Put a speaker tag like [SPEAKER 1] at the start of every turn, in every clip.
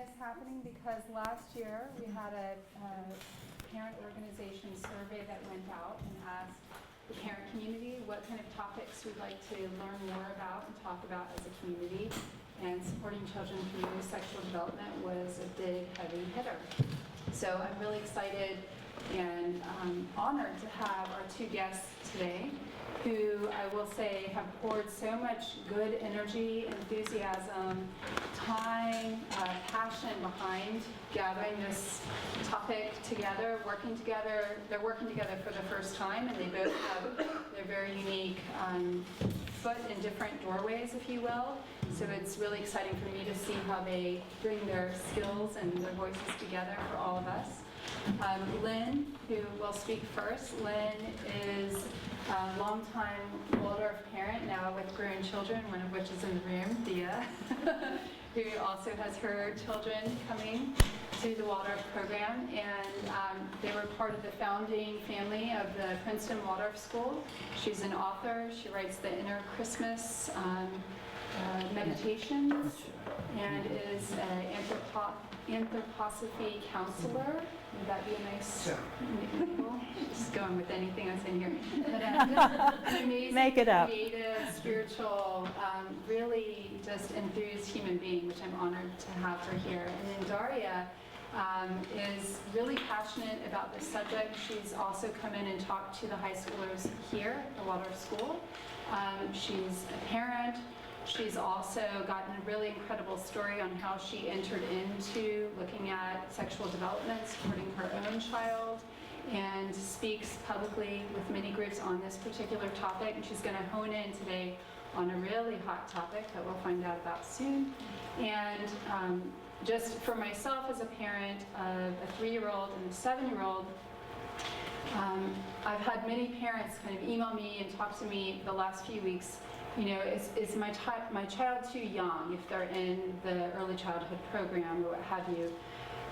[SPEAKER 1] is happening because last year we had a parent organization survey that went out and asked the parent community what kind of topics we'd like to learn more about and talk about as a community. And supporting children through sexual development was a big, heavy hitter. So I'm really excited and honored to have our two guests today, who I will say have poured so much good energy, enthusiasm, time, passion behind gathering this topic together, working together. They're working together for the first time, and they both have their very unique foot in different doorways, if you will. So it's really exciting for me to see how they bring their skills and their voices together for all of us. Lynn, who will speak first. Lynn is a longtime Waldorf parent, now with grown children, one of which is in the room, Thea, who also has her children coming to the Waldorf program. And they were part of the founding family of the Princeton Waldorf School. She's an author. She writes the Inner Christmas meditations and is an anthroposophy counselor. Would that be a nice label? Just going with anything that's in here. But an amazing,
[SPEAKER 2] make it up.
[SPEAKER 1] Creative, spiritual, really just enthused human being, which I'm honored to have her here. And then Daria is really passionate about this subject. She's also come in and talked to the high schoolers here at the Waldorf School. She's a parent. She's also gotten a really incredible story on how she entered into looking at sexual development, supporting her own child, and speaks publicly with many groups on this particular topic. And she's going to hone in today on a really hot topic that we'll find out about soon. And just for myself as a parent of a 3-year-old and a 7-year-old, I've had many parents kind of email me and talk to me the last few weeks. You know, is my child too young if they're in the early childhood program or what have you?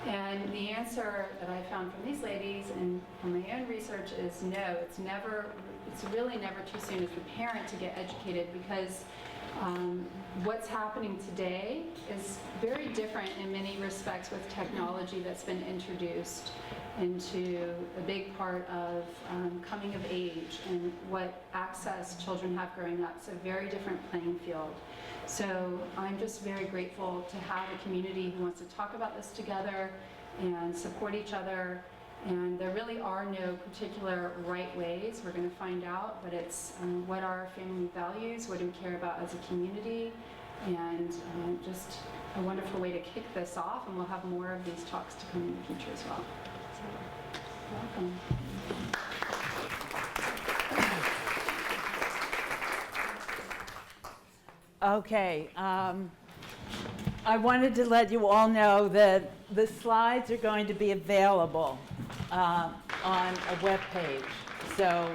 [SPEAKER 1] And the answer that I found from these ladies and from my own research is no, it's really never too soon as a parent to get educated, because what's happening today is very different in many respects with technology that's been introduced into a big part of coming of age and what access children have growing up. So very different playing field. So I'm just very grateful to have a community who wants to talk about this together and support each other. And there really are no particular right ways. We're going to find out, but it's what are our family values, what do we care about as a community, and just a wonderful way to kick this off. And we'll have more of these talks to come in the future as well. Welcome.
[SPEAKER 2] Okay, I wanted to let you all know that the slides are going to be available on a web page, so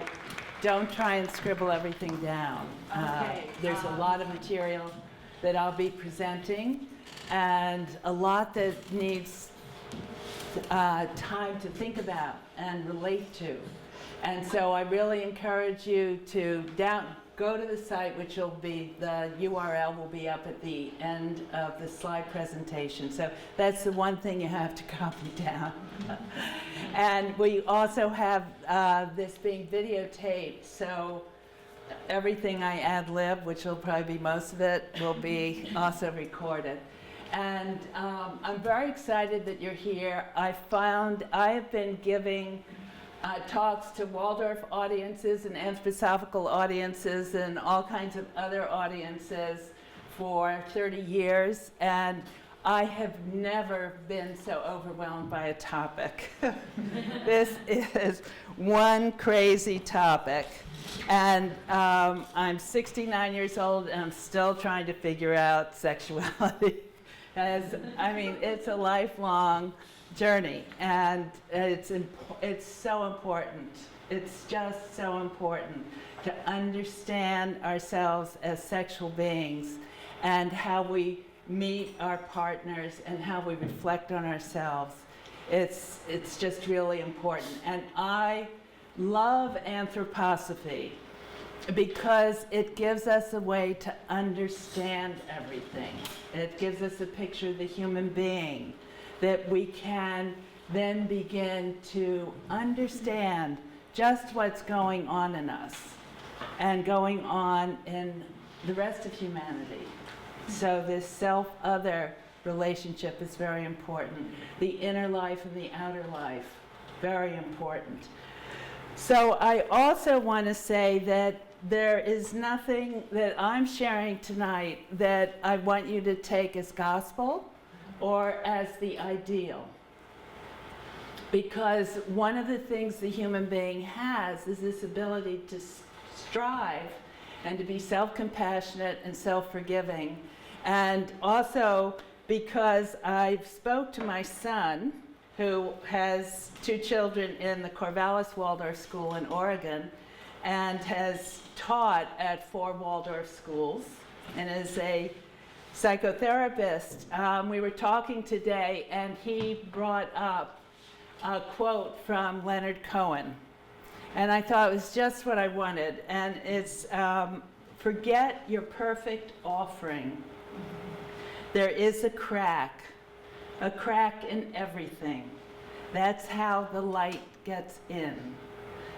[SPEAKER 2] don't try and scribble everything down.
[SPEAKER 1] Okay.
[SPEAKER 2] There's a lot of material that I'll be presenting, and a lot that needs time to think about and relate to. And so I really encourage you to go to the site, which will be, the URL will be up at the end of the slide presentation. So that's the one thing you have to copy down. And we also have this being videotaped, so everything I ad-lib, which will probably be most of it, will be also recorded. And I'm very excited that you're here. I have been giving talks to Waldorf audiences and anthroposophical audiences and all kinds of other audiences for 30 years, and I have never been so overwhelmed by a topic. This is one crazy topic. And I'm 69 years old, and I'm still trying to figure out sexuality. It's a lifelong journey, and it's so important. It's just so important to understand ourselves as sexual beings and how we meet our partners and how we reflect on ourselves. It's just really important. And I love anthroposophy. because it gives us a way to understand everything. It gives us a picture of the human being that we can then begin to understand just what's going on in us and going on in the rest of humanity. So this self-other relationship is very important. The inner life and the outer life, very important. So I also want to say that there is nothing that I'm sharing tonight that I want you to take as gospel or as the ideal. Because one of the things the human being has is this ability to strive and to be self-compassionate and self-forgiving. And also because I spoke to my son, who has 2 children in the Emerson Waldorf School in Oregon, and has taught at 4 Waldorf schools, and is a psychotherapist. We were talking today, and he brought up a quote from Leonard Cohen. And I thought it was just what I wanted. And it's, forget your perfect offering. There is a crack in everything. That's how the light gets in.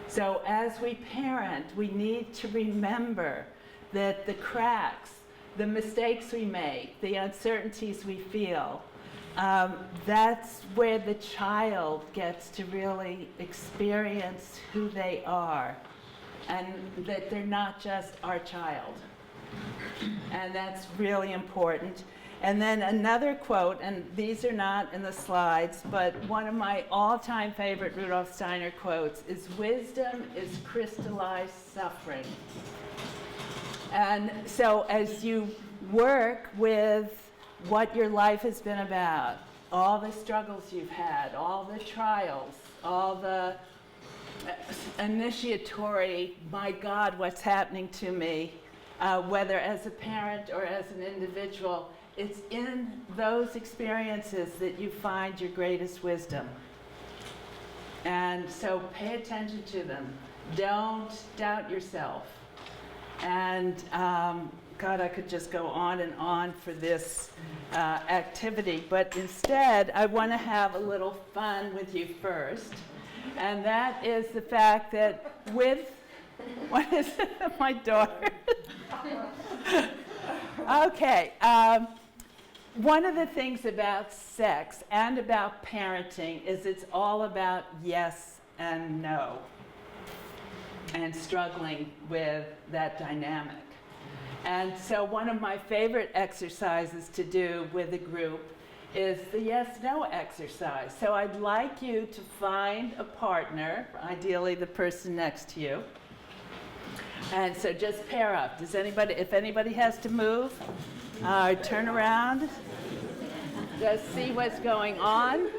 [SPEAKER 2] So as we parent, we need to remember that the cracks, the mistakes we make, the uncertainties we feel, that's where the child gets to really experience who they are, and that they're not just our child. And that's really important. And then another quote, and these are not in the slides, but one of my all-time favorite Rudolf Steiner quotes is, "Wisdom is crystallized suffering." And so as you work with what your life has been about, all the struggles you've had, all the trials, all the initiatory, my God, what's happening to me, whether as a parent or as an individual, it's in those experiences that you find your greatest wisdom. And so pay attention to them. Don't doubt yourself. And God, I could just go on and on for this activity, but instead I want to have a little fun with you first. And that is the fact that with, what is it, my daughter? Okay, one of the things about sex and about parenting is it's all about yes and no, and struggling with that dynamic. And so one of my favorite exercises to do with a group is the yes-no exercise. So I'd like you to find a partner, ideally the person next to you. And so just pair up. Does anybody, if anybody has to move, turn around. Just see what's going on.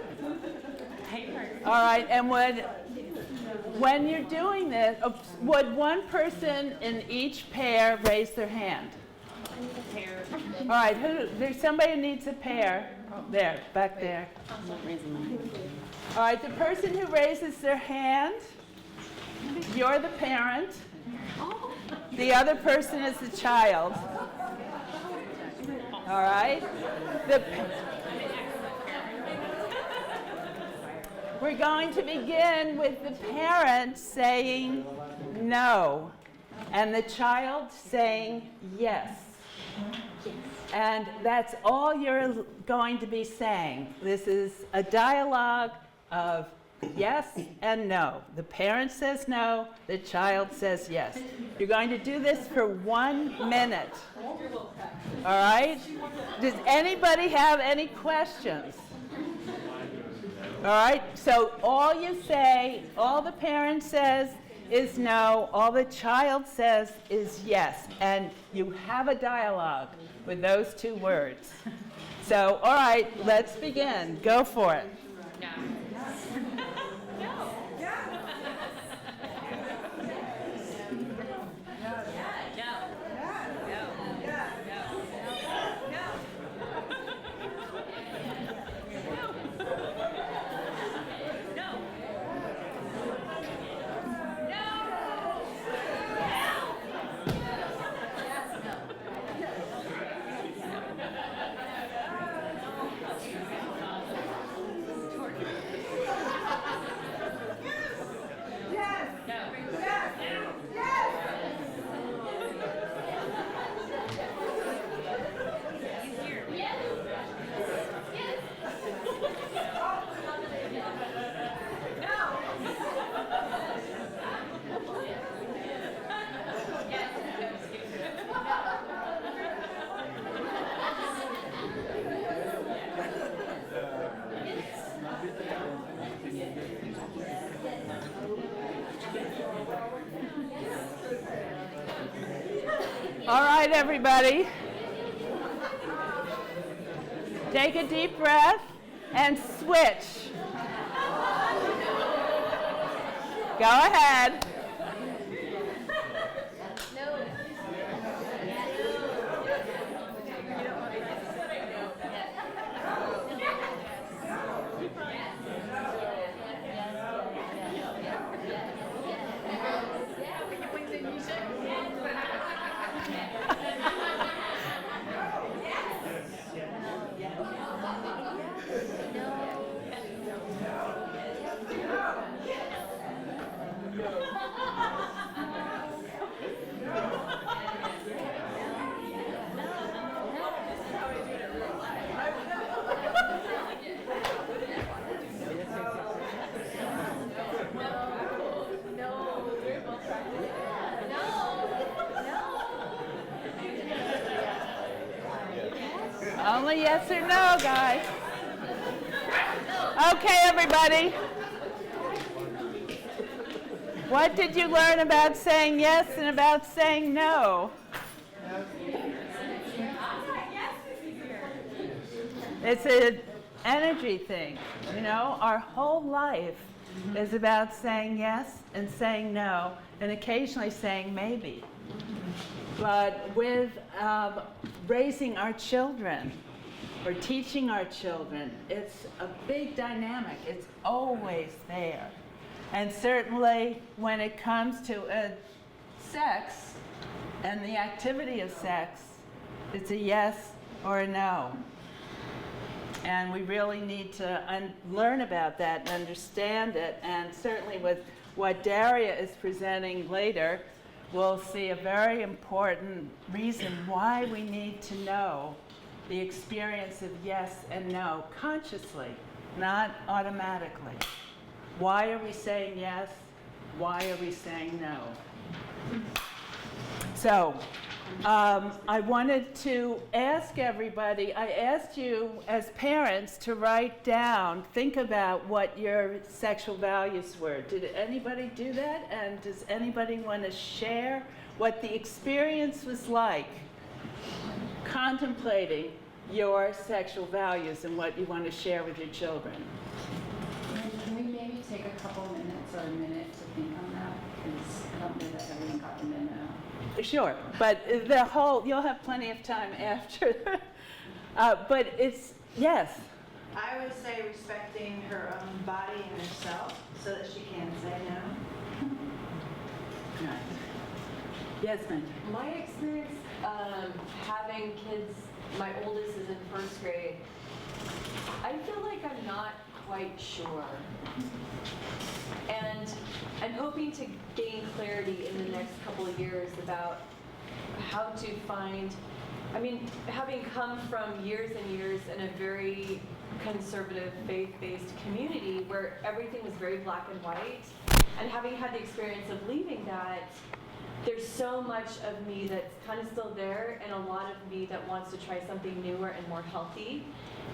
[SPEAKER 2] All right, and when you're doing this, would one person in each pair raise their hand?
[SPEAKER 3] Pair.
[SPEAKER 2] All right, there's somebody who needs a pair. There, back there.
[SPEAKER 3] I'm not raising my hand.
[SPEAKER 2] All right, the person who raises their hand, you're the parent. The other person is the child. All right? We're going to begin with the parent saying no, and the child saying yes. And that's all you're going to be saying. This is a dialogue of yes and no. The parent says no, the child says yes. You're going to do this for 1 minute. All right? Does anybody have any questions? All right, so all you say, all the parent says is no, all the child says is yes, and you have a dialogue with those 2 words. So, all right, let's begin. Go for it.
[SPEAKER 3] No.
[SPEAKER 2] right, everybody. Take a deep breath and switch. Go ahead. Only yes or no, guys. Okay, everybody. What did you learn about saying yes and about saying no? It's an energy thing. You know, our whole life is about saying yes and saying no and occasionally saying maybe. But with raising our children or teaching our children, it's a big dynamic. It's always there. And certainly when it comes to sex and the activity of sex, it's a yes or a no. And we really need to learn about that and understand it. And certainly with what Daria is presenting later, we'll see a very important reason why we need to know the experience of yes and no consciously, not automatically. Why are we saying yes? Why are we saying no? So, I wanted to ask everybody, I asked you as parents to write down, think about what your sexual values were. Did anybody do that? And does anybody want to share what the experience was like contemplating your sexual values and what you want to share with your children?
[SPEAKER 1] Can we maybe take a couple minutes or a minute to think on that? Because I don't know that everyone got the memo.
[SPEAKER 2] Sure, but you'll have plenty of time after. But it's, yes.
[SPEAKER 4] I would say respecting her own body and herself so that she can say no.
[SPEAKER 2] Right. Yes, ma'am.
[SPEAKER 5] My experience having kids, my oldest is in first grade, I feel like I'm not quite sure. And I'm hoping to gain clarity in the next couple of years about how to find, having come from years and years in a very conservative, faith-based community where everything was very black and white, and having had the experience of leaving that, there's so much of me that's kind of still there and a lot of me that wants to try something newer and more healthy,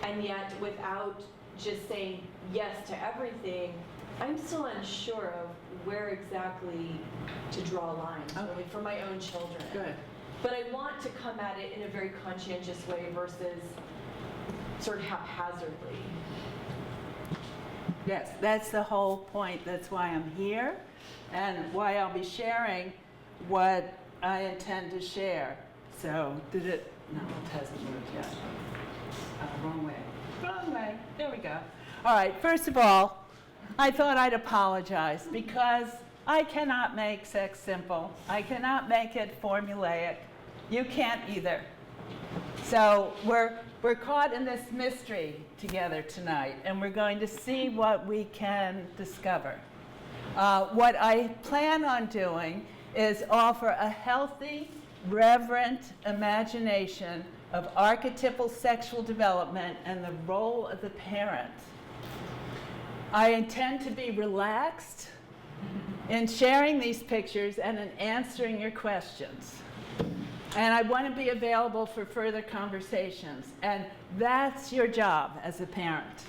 [SPEAKER 5] and yet without just saying yes to everything, I'm still unsure of where exactly to draw lines really for my own children.
[SPEAKER 2] Good.
[SPEAKER 5] But I want to come at it in a very conscientious way versus sort of haphazardly.
[SPEAKER 2] Yes, that's the whole point. That's why I'm here and why I'll be sharing what I intend to share. So, no, it hasn't moved yet. Wrong way. Wrong way. There we go. All right, first of all, I thought I'd apologize because I cannot make sex simple. I cannot make it formulaic. You can't either. So we're caught in this mystery together tonight, and we're going to see what we can discover. What I plan on doing is offer a healthy, reverent imagination of archetypal sexual development and the role of the parent. I intend to be relaxed in sharing these pictures and in answering your questions. And I want to be available for further conversations. And that's your job as a parent.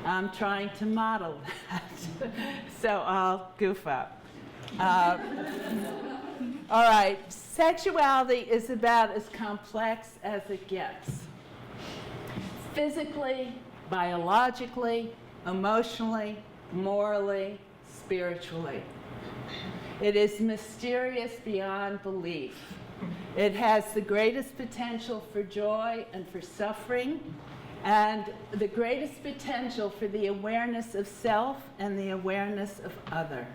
[SPEAKER 2] I'm trying to model that. So I'll goof up. All right, sexuality is about as complex as it gets. Physically, biologically, emotionally, morally, spiritually. It is mysterious beyond belief. It has the greatest potential for joy and for suffering, and the greatest potential for the awareness of self and the awareness of other.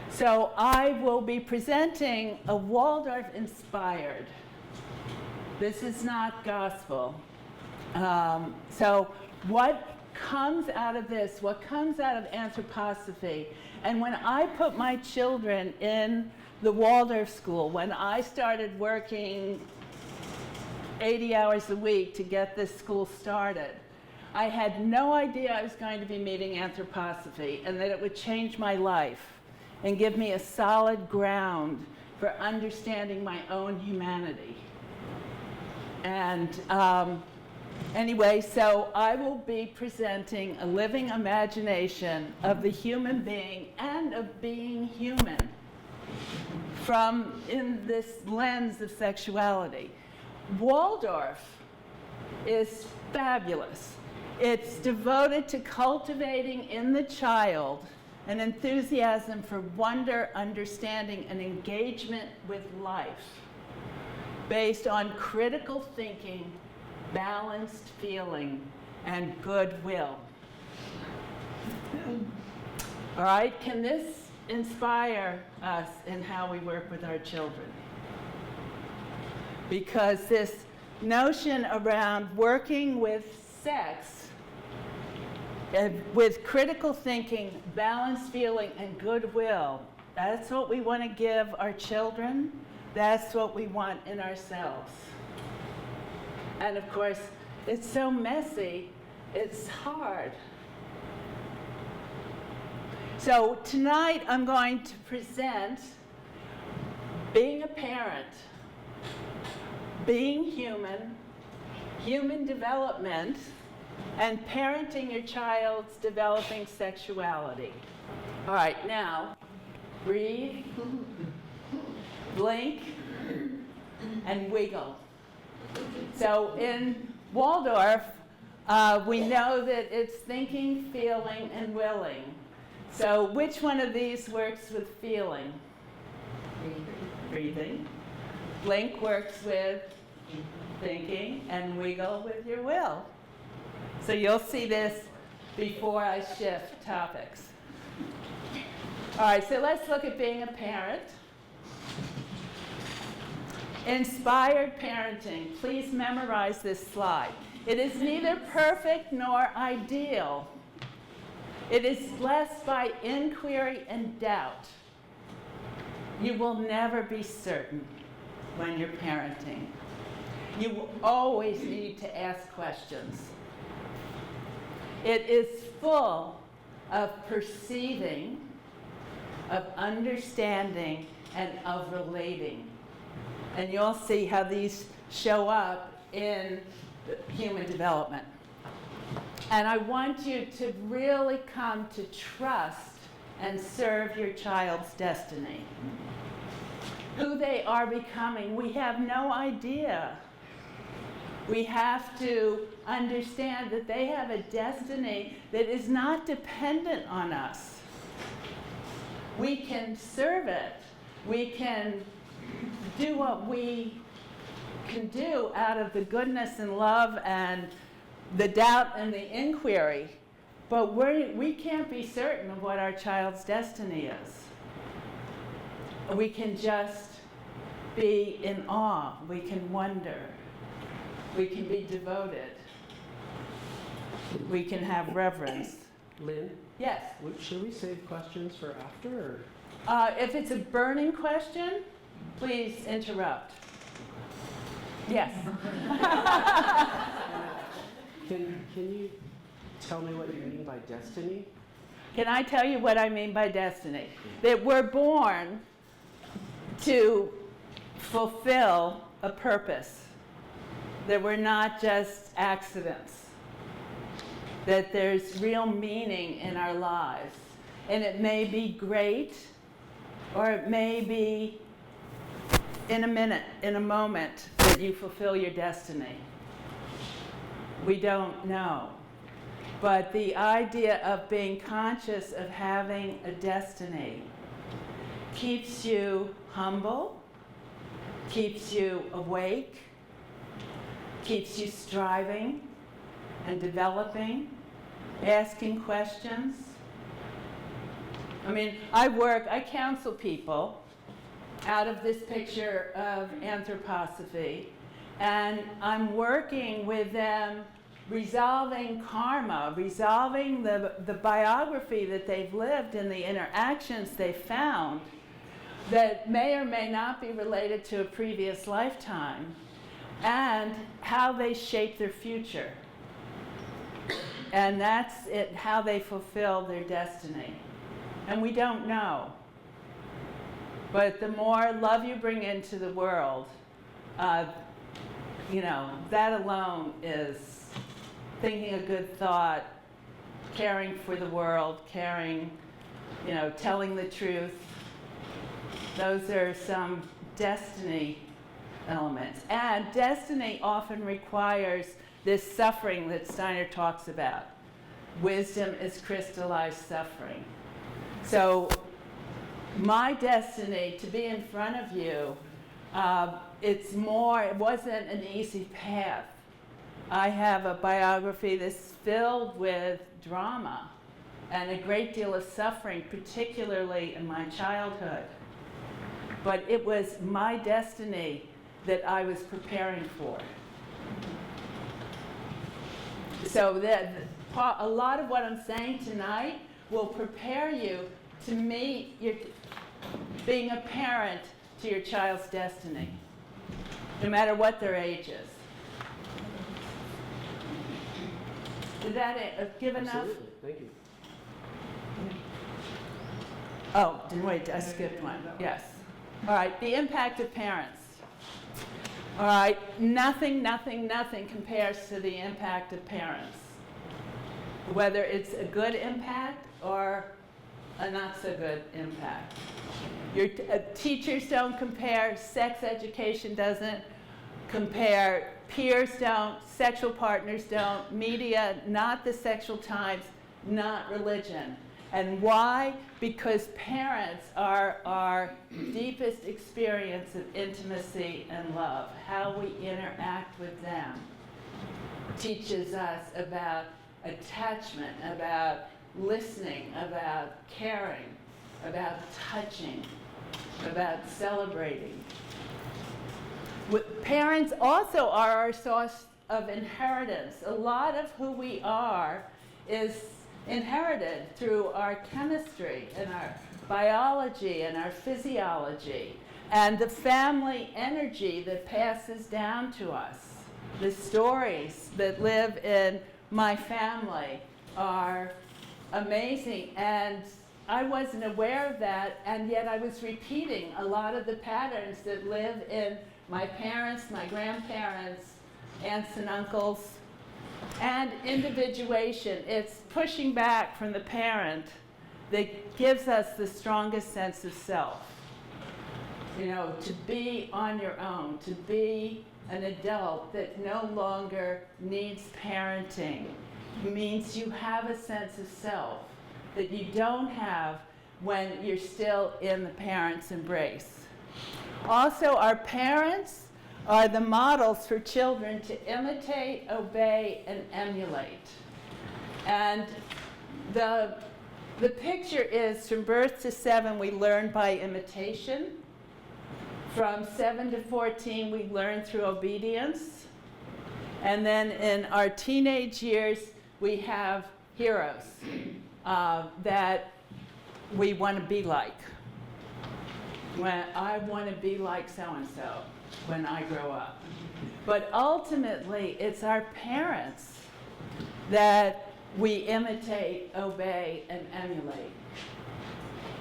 [SPEAKER 2] So I will be presenting a Waldorf-inspired. This is not gospel. So what comes out of this, what comes out of anthroposophy, and when I put my children in the Waldorf School, when I started working 80 hours a week to get this school started, I had no idea I was going to be meeting anthroposophy and that it would change my life and give me a solid ground for understanding my own humanity. And anyway, so I will be presenting a living imagination of the human being and of being human from in this lens of sexuality. Waldorf is fabulous. It's devoted to cultivating in the child an enthusiasm for wonder, understanding, and engagement with life based on critical thinking, balanced feeling, and goodwill. All right, can this inspire us in how we work with our children? Because this notion around working with sex, with critical thinking, balanced feeling, and goodwill, that's what we want to give our children. That's what we want in ourselves. And of course, it's so messy, it's hard. So tonight I'm going to present being a parent, being human, human development, and parenting your child's developing sexuality. All right, now, breathe, blink, and wiggle. So in Waldorf, we know that it's thinking, feeling, and willing. So which one of these works with feeling? Breathing. Blink works with thinking, and wiggle with your will. So you'll see this before I shift topics. All right, so let's look at being a parent. Inspired parenting. Please memorize this slide. It is neither perfect nor ideal. It is blessed by inquiry and doubt. You will never be certain when you're parenting. You will always need to ask questions. It is full of perceiving, of understanding, and of relating. And you'll see how these show up in human development. And I want you to really come to trust and serve your child's destiny. Who they are becoming, we have no idea. We have to understand that they have a destiny that is not dependent on us. We can serve it. We can do what we can do out of the goodness and love and the doubt and the inquiry, but we can't be certain of what our child's destiny is. We can just be in awe. We can wonder. We can be devoted. We can have reverence.
[SPEAKER 6] Lynn,
[SPEAKER 2] Yes.
[SPEAKER 6] should we save questions for after?
[SPEAKER 2] If it's a burning question, please interrupt. Yes.
[SPEAKER 6] Can you tell me what you mean by destiny?
[SPEAKER 2] Can I tell you what I mean by destiny? That we're born to fulfill a purpose. That we're not just accidents. That there's real meaning in our lives. And it may be great, or it may be in a minute, in a moment, that you fulfill your destiny. We don't know. But the idea of being conscious of having a destiny keeps you humble, keeps you awake, keeps you striving and developing, asking questions. I mean, I counsel people out of this picture of anthroposophy, and I'm working with them resolving karma, resolving the biography that they've lived and the interactions they've found that may or may not be related to a previous lifetime, and how they shape their future. And that's it, how they fulfill their destiny. And we don't know. But the more love you bring into the world, you know, that alone is thinking a good thought, caring for the world, caring, you know, telling the truth. Those are some destiny elements. And destiny often requires this suffering that Steiner talks about. Wisdom is crystallized suffering. So my destiny to be in front of you, it wasn't an easy path. I have a biography that's filled with drama and a great deal of suffering, particularly in my childhood. But it was my destiny that I was preparing for. So a lot of what I'm saying tonight will prepare you to meet being a parent to your child's destiny, no matter what their age is. Did that give enough?
[SPEAKER 6] Absolutely. Thank you.
[SPEAKER 2] Oh, wait, I skipped one. Yes. All right, the impact of parents. All right, nothing compares to the impact of parents. Whether it's a good impact or a not so good impact. Teachers don't compare, sex education doesn't compare, peers don't, sexual partners don't, media, not the sexual times, not religion. And why? Because parents are our deepest experience of intimacy and love. How we interact with them teaches us about attachment, about listening, about caring, about touching, about celebrating. Parents also are our source of inheritance. A lot of who we are is inherited through our chemistry and our biology and our physiology and the family energy that passes down to us. The stories that live in my family are amazing, and I wasn't aware of that, and yet I was repeating a lot of the patterns that live in my parents, my grandparents, aunts and uncles. And individuation, it's pushing back from the parent that gives us the strongest sense of self. You know, to be on your own, to be an adult that no longer needs parenting means you have a sense of self that you don't have when you're still in the parent's embrace. Also, our parents are the models for children to imitate, obey, and emulate. And the picture is from birth to 7, we learn by imitation. From 7 to 14, we learn through obedience. And then in our teenage years, we have heroes that we want to be like. When I want to be like so-and-so when I grow up. But ultimately, it's our parents that we imitate, obey, and emulate.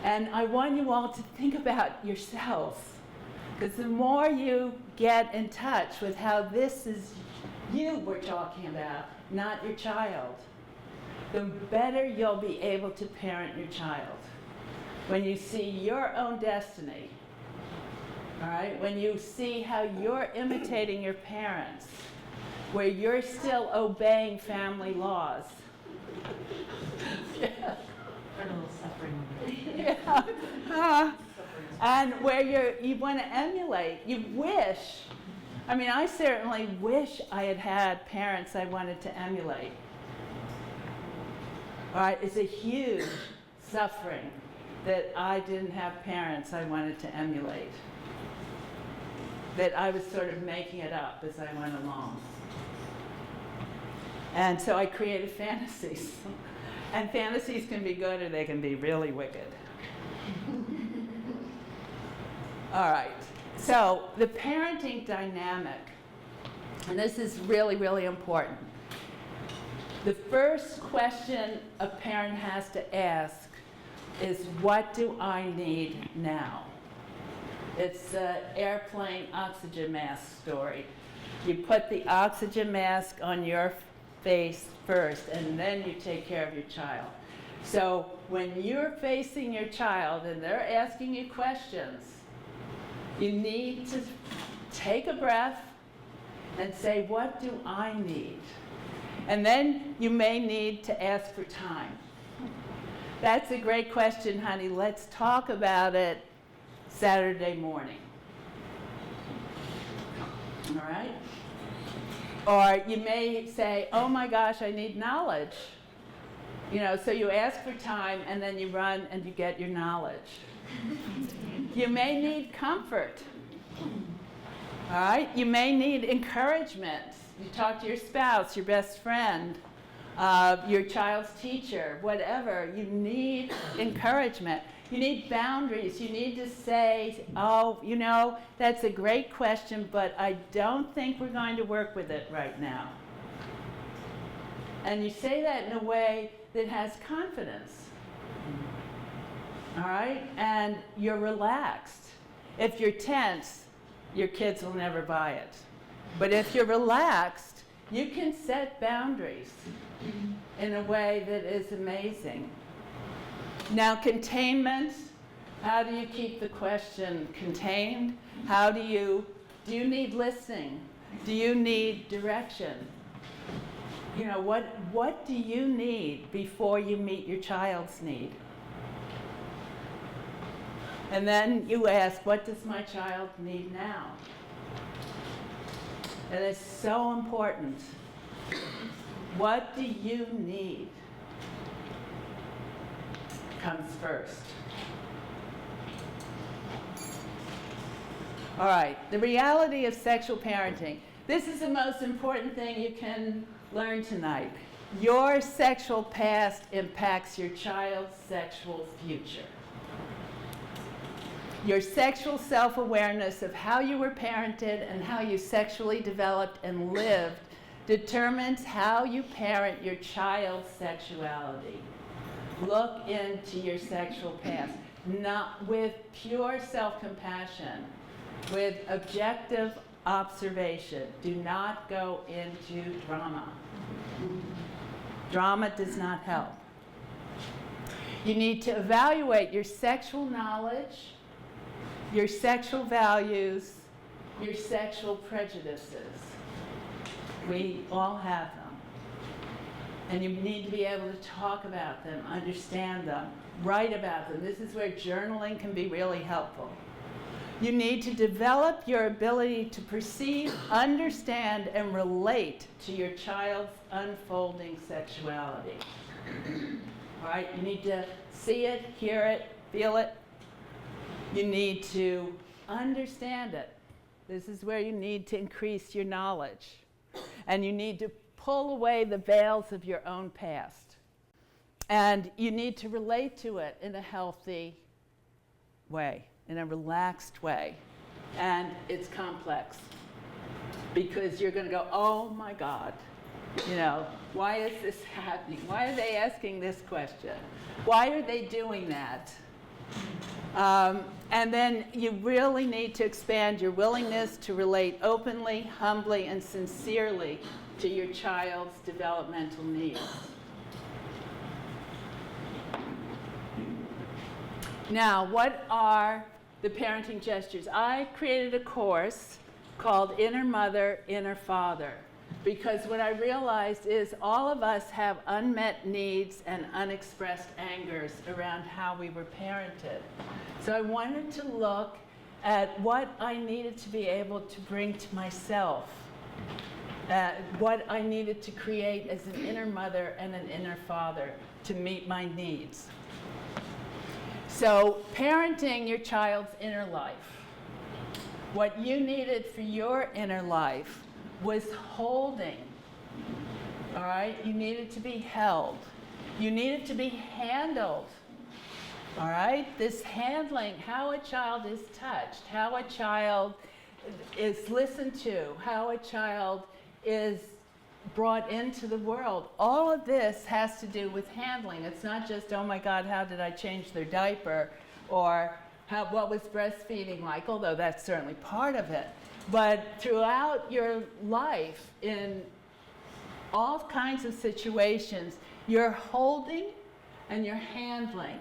[SPEAKER 2] And I want you all to think about yourselves, because the more you get in touch with how this is you we're talking about, not your child, the better you'll be able to parent your child. When you see your own destiny, all right? When you see how you're imitating your parents, where you're still obeying family laws. Yeah. Yeah. And where you want to emulate, you wish. I mean, I certainly wish I had had parents I wanted to emulate. All right, it's a huge suffering that I didn't have parents I wanted to emulate. That I was sort of making it up as I went along. And so I created fantasies. And fantasies can be good or they can be really wicked. All right, so the parenting dynamic, and this is really, really important. The first question a parent has to ask is, what do I need now? It's the airplane oxygen mask story. You put the oxygen mask on your face first, and then you take care of your child. So when you're facing your child and they're asking you questions, you need to take a breath and say, what do I need? And then you may need to ask for time. That's a great question, honey. Let's talk about it Saturday morning. All right? Or you may say, oh my gosh, I need knowledge. You know, so you ask for time and then you run and you get your knowledge. You may need comfort. All right? You may need encouragement. You talk to your spouse, your best friend, your child's teacher, whatever. You need encouragement. You need boundaries. You need to say, oh, you know, that's a great question, but I don't think we're going to work with it right now. And you say that in a way that has confidence. All right? And you're relaxed. If you're tense, your kids will never buy it. But if you're relaxed, you can set boundaries in a way that is amazing. Now, containment, how do you keep the question contained? Do you need listening? Do you need direction? You know, what do you need before you meet your child's need? And then you ask, what does my child need now? And it's so important. What do you need? Comes first. All right, the reality of sexual parenting. This is the most important thing you can learn tonight. Your sexual past impacts your child's sexual future. Your sexual self-awareness of how you were parented and how you sexually developed and lived determines how you parent your child's sexuality. Look into your sexual past, not with pure self-compassion, with objective observation. Do not go into drama. Drama does not help. You need to evaluate your sexual knowledge, your sexual values, your sexual prejudices. We all have them. And you need to be able to talk about them, understand them, write about them. This is where journaling can be really helpful. You need to develop your ability to perceive, understand, and relate to your child's unfolding sexuality. All right, you need to see it, hear it, feel it. You need to understand it. This is where you need to increase your knowledge. And you need to pull away the veils of your own past. And you need to relate to it in a healthy way, in a relaxed way. And it's complex because you're going to go, oh my God, you know, why is this happening? Why are they asking this question? Why are they doing that? And then you really need to expand your willingness to relate openly, humbly, and sincerely to your child's developmental needs. Now, what are the parenting gestures? I created a course called Inner Mother, Inner Father, because what I realized is all of us have unmet needs and unexpressed angers around how we were parented. So I wanted to look at what I needed to be able to bring to myself, what I needed to create as an inner mother and an inner father to meet my needs. So parenting your child's inner life. What you needed for your inner life was holding, all right? You needed to be held. You needed to be handled, all right? This handling, how a child is touched, how a child is listened to, how a child is brought into the world. All of this has to do with handling. It's not just, oh my God, how did I change their diaper? Or what was breastfeeding like? Although that's certainly part of it. But throughout your life, in all kinds of situations, you're holding and you're handling.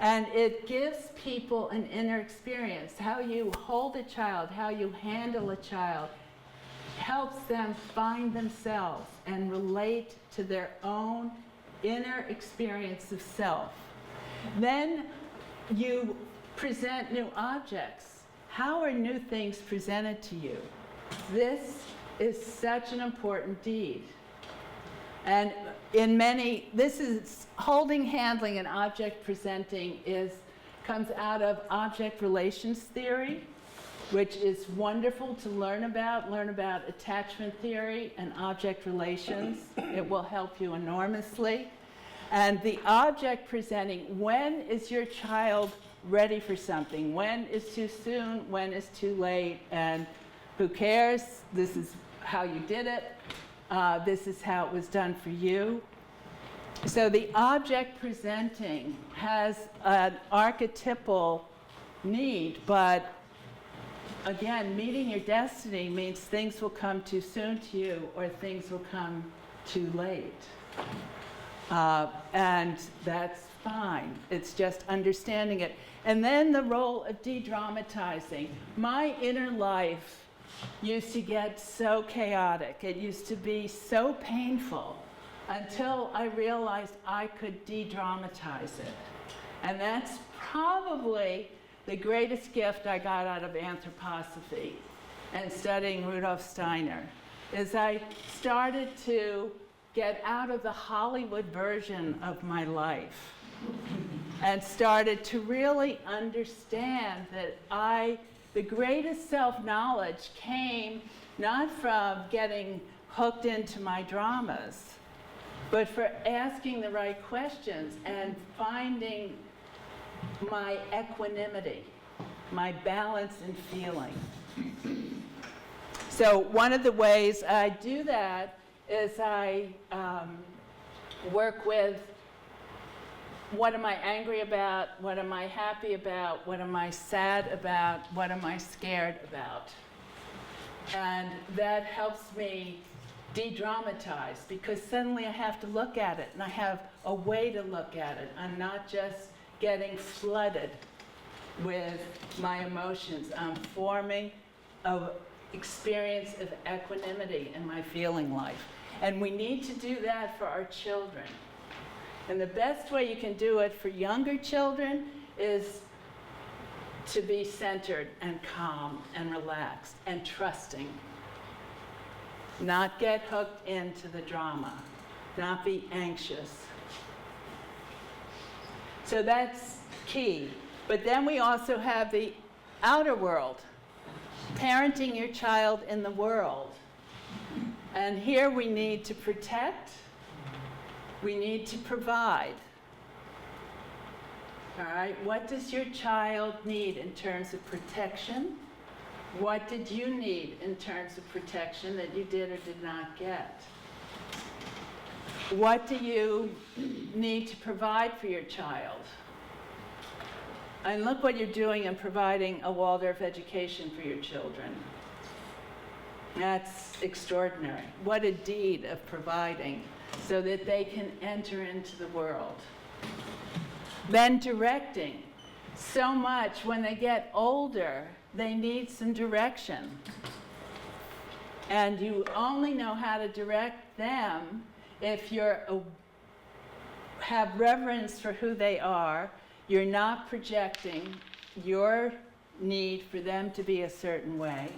[SPEAKER 2] And it gives people an inner experience. How you hold a child, how you handle a child, helps them find themselves and relate to their own inner experience of self. Then you present new objects. How are new things presented to you? This is such an important deed. And this is holding, handling, and object presenting comes out of object relations theory, which is wonderful to learn about attachment theory and object relations. It will help you enormously. And the object presenting, when is your child ready for something? When is too soon? When is too late? And who cares? This is how you did it. This is how it was done for you. So the object presenting has an archetypal need, but again, meeting your destiny means things will come too soon to you or things will come too late. And that's fine. It's just understanding it. And then the role of de-dramatizing. My inner life used to get so chaotic. It used to be so painful until I realized I could de-dramatize it. And that's probably the greatest gift I got out of anthroposophy and studying Rudolf Steiner, is I started to get out of the Hollywood version of my life and started to really understand that the greatest self-knowledge came not from getting hooked into my dramas, but for asking the right questions and finding my equanimity, my balance in feeling. So one of the ways I do that is I work with what am I angry about, what am I happy about, what am I sad about, what am I scared about. And that helps me de-dramatize, because suddenly I have to look at it and I have a way to look at it. I'm not just getting flooded with my emotions. I'm forming an experience of equanimity in my feeling life. And we need to do that for our children. And the best way you can do it for younger children is to be centered and calm and relaxed and trusting. Not get hooked into the drama. Not be anxious. So that's key. But then we also have the outer world, parenting your child in the world. And here we need to protect, we need to provide. All right, what does your child need in terms of protection? What did you need in terms of protection that you did or did not get? What do you need to provide for your child? And look what you're doing in providing a Waldorf education for your children. That's extraordinary. What a deed of providing so that they can enter into the world. Then directing. so much when they get older, they need some direction. And you only know how to direct them if have reverence for who they are. You're not projecting your need for them to be a certain way.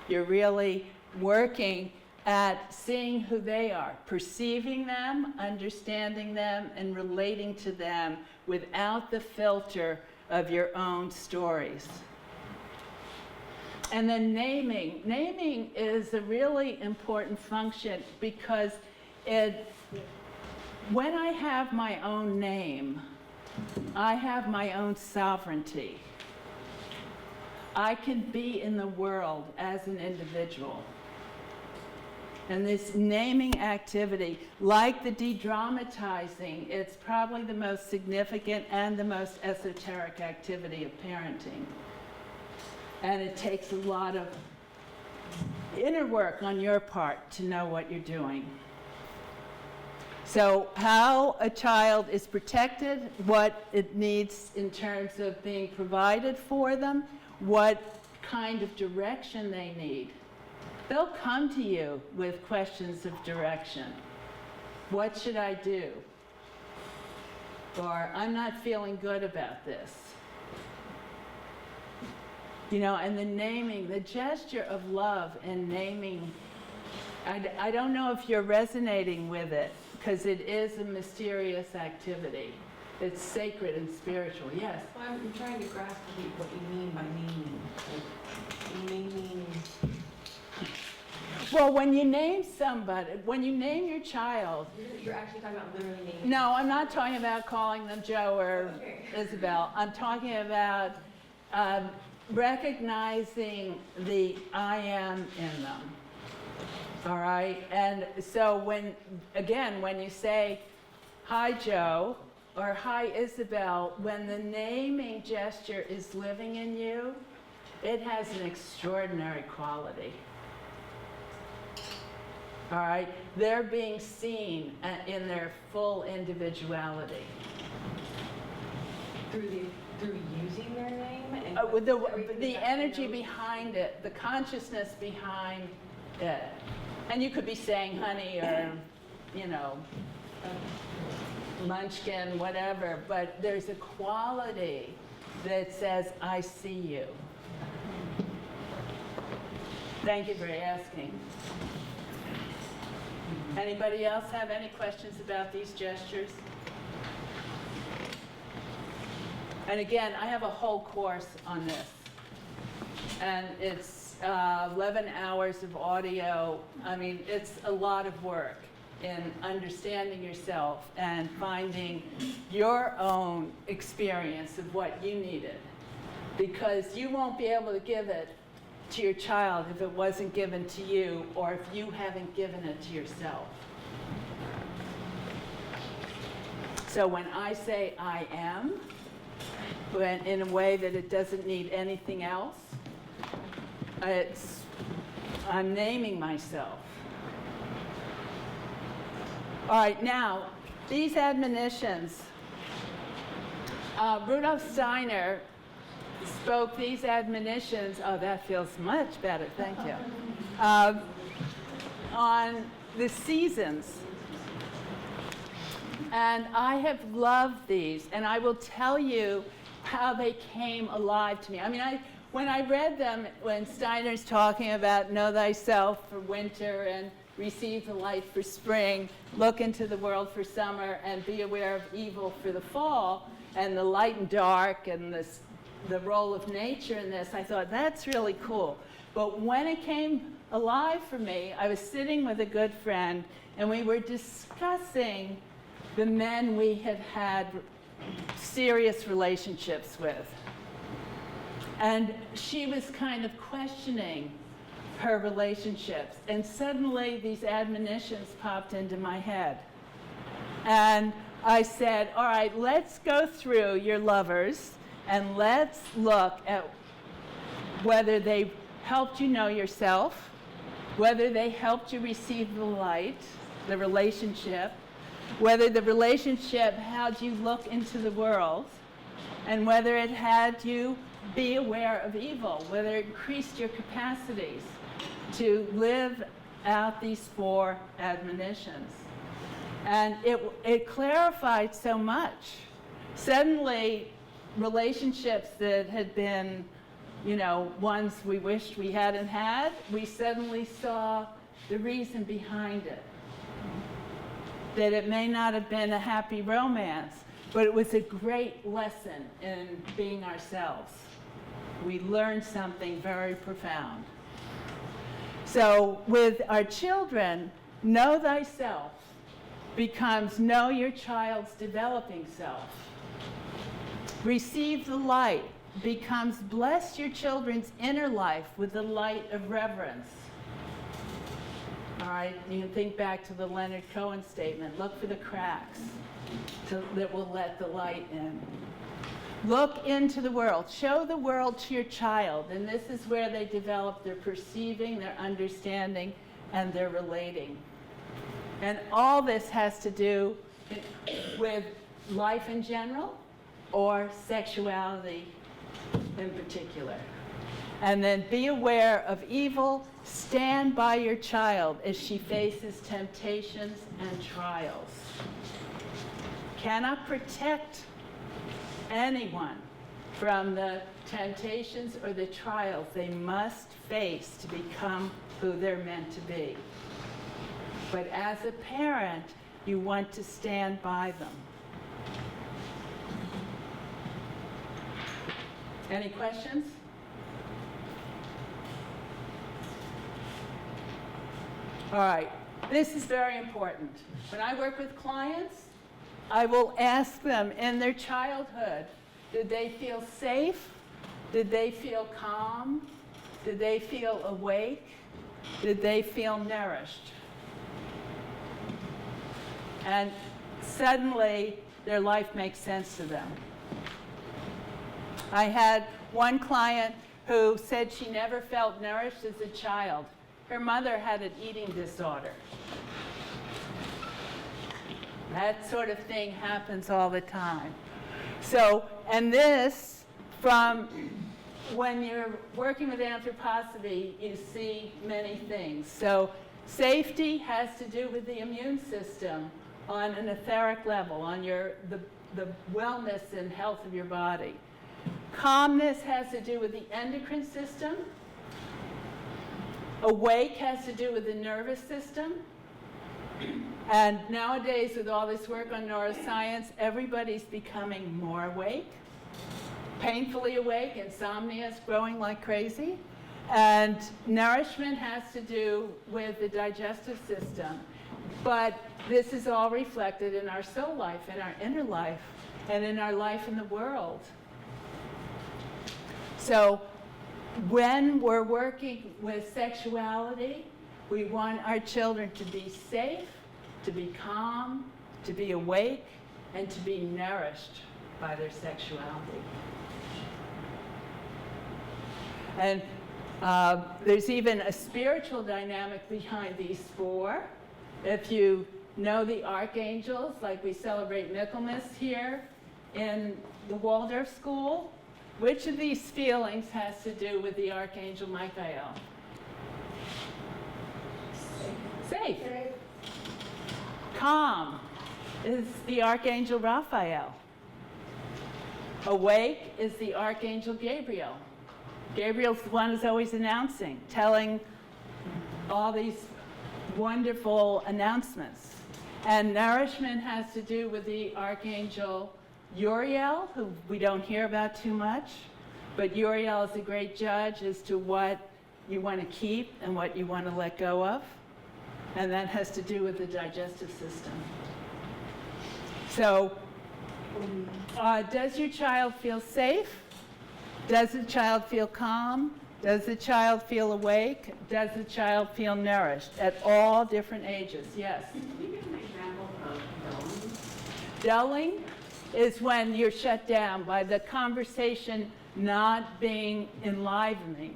[SPEAKER 2] You're really working at seeing who they are, perceiving them, understanding them, and relating to them without the filter of your own stories. And then naming. Naming is a really important function because when I have my own name, I have my own sovereignty. I can be in the world as an individual. And this naming activity, like the de-dramatizing, it's probably the most significant and the most esoteric activity of parenting. And it takes a lot of inner work on your part to know what you're doing. So how a child is protected, what it needs in terms of being provided for them, what kind of direction they need. They'll come to you with questions of direction. What should I do? Or I'm not feeling good about this. And the naming, the gesture of love and naming, I don't know if you're resonating with it, because it is a mysterious activity. It's sacred and spiritual. Yes?
[SPEAKER 3] Well, I'm trying to grasp what you mean by naming. Like, naming.
[SPEAKER 2] Well, when you name somebody, when you name your child.
[SPEAKER 3] You're actually talking about literally naming.
[SPEAKER 2] No, I'm not talking about calling them Joe or Isabel. I'm talking about recognizing the I am in them. All right? And so when you say, hi, Joe, or hi, Isabel, when the naming gesture is living in you, it has an extraordinary quality. All right? They're being seen in their full individuality.
[SPEAKER 3] Through using their name? And
[SPEAKER 2] With the energy behind it, the consciousness behind it. And you could be saying honey or, munchkin, whatever, but there's a quality that says, I see you. Thank you for asking. Anybody else have any questions about these gestures? And again, I have a whole course on this. And it's 11 hours of audio. I mean, it's a lot of work in understanding yourself and finding your own experience of what you needed. Because you won't be able to give it to your child if it wasn't given to you or if you haven't given it to yourself. So when I say I am, in a way that it doesn't need anything else, I'm naming myself. All right, now, these admonitions, Rudolf Steiner spoke these admonitions, oh, that feels much better, thank you, on the seasons. And I have loved these, and I will tell you how they came alive to me. I mean, when I read them, when Steiner's talking about know thyself for winter and receive the light for spring, look into the world for summer, and be aware of evil for the fall, and the light and dark, and the role of nature in this, I thought, that's really cool. But when it came alive for me, I was sitting with a good friend, and we were discussing the men we had had serious relationships with. And she was kind of questioning her relationships. And suddenly these admonitions popped into my head. And I said, all right, let's go through your lovers and let's look at whether they helped you know yourself, whether they helped you receive the light, the relationship, whether the relationship had you look into the world, and whether it had you be aware of evil, whether it increased your capacities to live out these 4 admonitions. And it clarified so much. Suddenly, relationships that had been, ones we wished we hadn't had, we suddenly saw the reason behind it. That it may not have been a happy romance, but it was a great lesson in being ourselves. We learned something very profound. So with our children, know thyself becomes know your child's developing self. Receive the light becomes bless your children's inner life with the light of reverence. All right, you can think back to the Leonard Cohen statement, look for the cracks that will let the light in. Look into the world. Show the world to your child, and this is where they develop their perceiving, their understanding, and their relating. And all this has to do with life in general or sexuality in particular. And then be aware of evil. Stand by your child as she faces temptations and trials. Cannot protect anyone from the temptations or the trials they must face to become who they're meant to be. But as a parent, you want to stand by them. Any questions? All right, this is very important. When I work with clients, I will ask them in their childhood, did they feel safe? Did they feel calm? Did they feel awake? Did they feel nourished? And suddenly, their life makes sense to them. I had one client who said she never felt nourished as a child. Her mother had an eating disorder. That sort of thing happens all the time. So, and this, from when you're working with anthroposophy, you see many things. So, safety has to do with the immune system on an etheric level, on the wellness and health of your body. Calmness has to do with the endocrine system. Awake has to do with the nervous system. And nowadays, with all this work on neuroscience, everybody's becoming more awake, painfully awake. Insomnia is growing like crazy. And nourishment has to do with the digestive system. But this is all reflected in our soul life, in our inner life, and in our life in the world. So when we're working with sexuality, we want our children to be safe, to be calm, to be awake, and to be nourished by their sexuality. And there's even a spiritual dynamic behind these 4. If you know the archangels, like we celebrate Michaelmas here in the Waldorf School, which of these feelings has to do with the Archangel Michael? Safe. Calm is the Archangel Raphael. Awake is the Archangel Gabriel. Gabriel's the one who's always announcing, telling all these wonderful announcements. And nourishment has to do with the Archangel Uriel, who we don't hear about too much, but Uriel is a great judge as to what you want to keep and what you want to let go of. And that has to do with the digestive system. So, does your child feel safe? Does the child feel calm? Does the child feel awake? Does the child feel nourished at all different ages? Yes?
[SPEAKER 3] Can you give an example of dulling?
[SPEAKER 2] Dulling is when you're shut down by the conversation not being enlivening.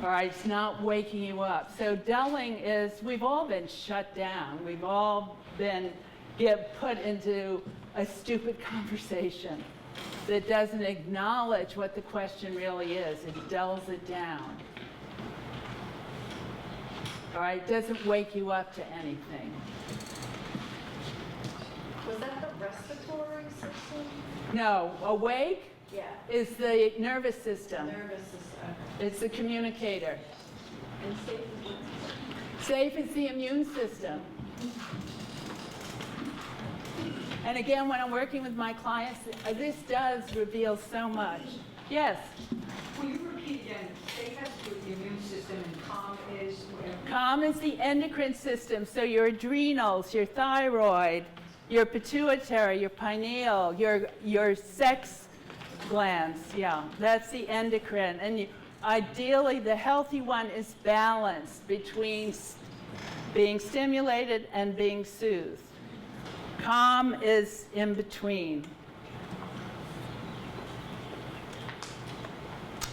[SPEAKER 2] All right, it's not waking you up. So dulling is, we've all been shut down. We've all been put into a stupid conversation. that doesn't acknowledge what the question really is. It dulls it down. All right, doesn't wake you up to anything.
[SPEAKER 5] Was that the respiratory system?
[SPEAKER 2] No, awake
[SPEAKER 5] Yeah.
[SPEAKER 2] is the nervous system.
[SPEAKER 5] Nervous system.
[SPEAKER 2] It's the communicator.
[SPEAKER 5] And safe is what?
[SPEAKER 2] Safe is the immune system. And again, when I'm working with my clients, this does reveal so much. Yes?
[SPEAKER 3] Will you repeat again? Safe has to do with the immune system and calm is where?
[SPEAKER 2] Calm is the endocrine system, so your adrenals, your thyroid, your pituitary, your pineal, your sex glands, yeah, that's the endocrine. And ideally, the healthy one is balanced between being stimulated and being soothed. Calm is in between.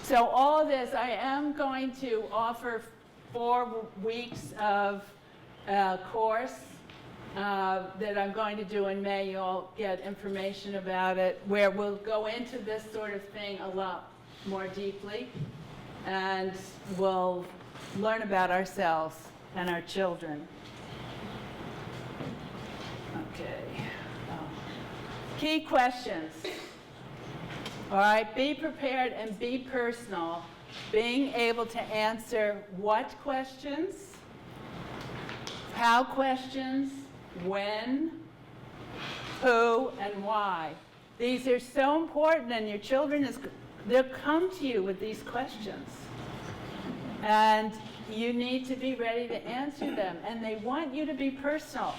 [SPEAKER 2] So all this, I am going to offer 4 weeks of course that I'm going to do in May. You'll get information about it, where we'll go into this sort of thing a lot more deeply, and we'll learn about ourselves and our children. Okay. Key questions. All right, be prepared and be personal. Being able to answer what questions, how questions, when, who, and why. These are so important, and your children, they'll come to you with these questions. And you need to be ready to answer them. And they want you to be personal.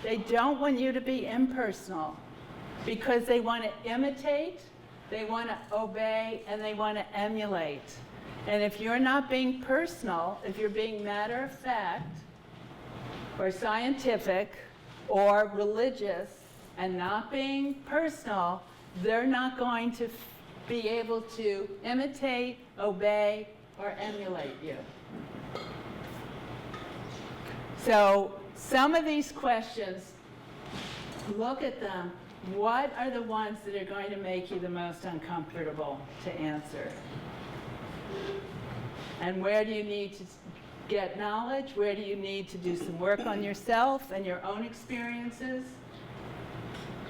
[SPEAKER 2] They don't want you to be impersonal, because they want to imitate, they want to obey, and they want to emulate. And if you're not being personal, if you're being matter of fact, or scientific, or religious, and not being personal, they're not going to be able to imitate, obey, or emulate you. So some of these questions, look at them. What are the ones that are going to make you the most uncomfortable to answer? And where do you need to get knowledge? Where do you need to do some work on yourself and your own experiences?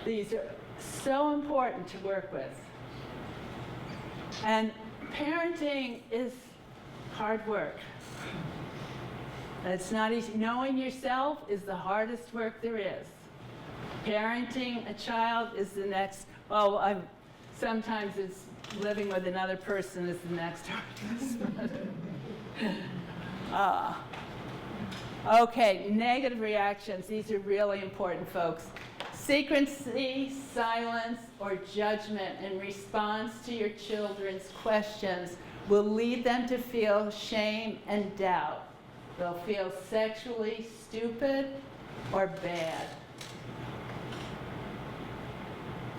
[SPEAKER 2] These are so important to work with. And parenting is hard work. It's not easy. Knowing yourself is the hardest work there is. Parenting a child is the next, sometimes it's living with another person is the next hardest. Okay, negative reactions. These are really important, folks. Secrecy, silence, or judgment in response to your children's questions will lead them to feel shame and doubt. They'll feel sexually stupid or bad.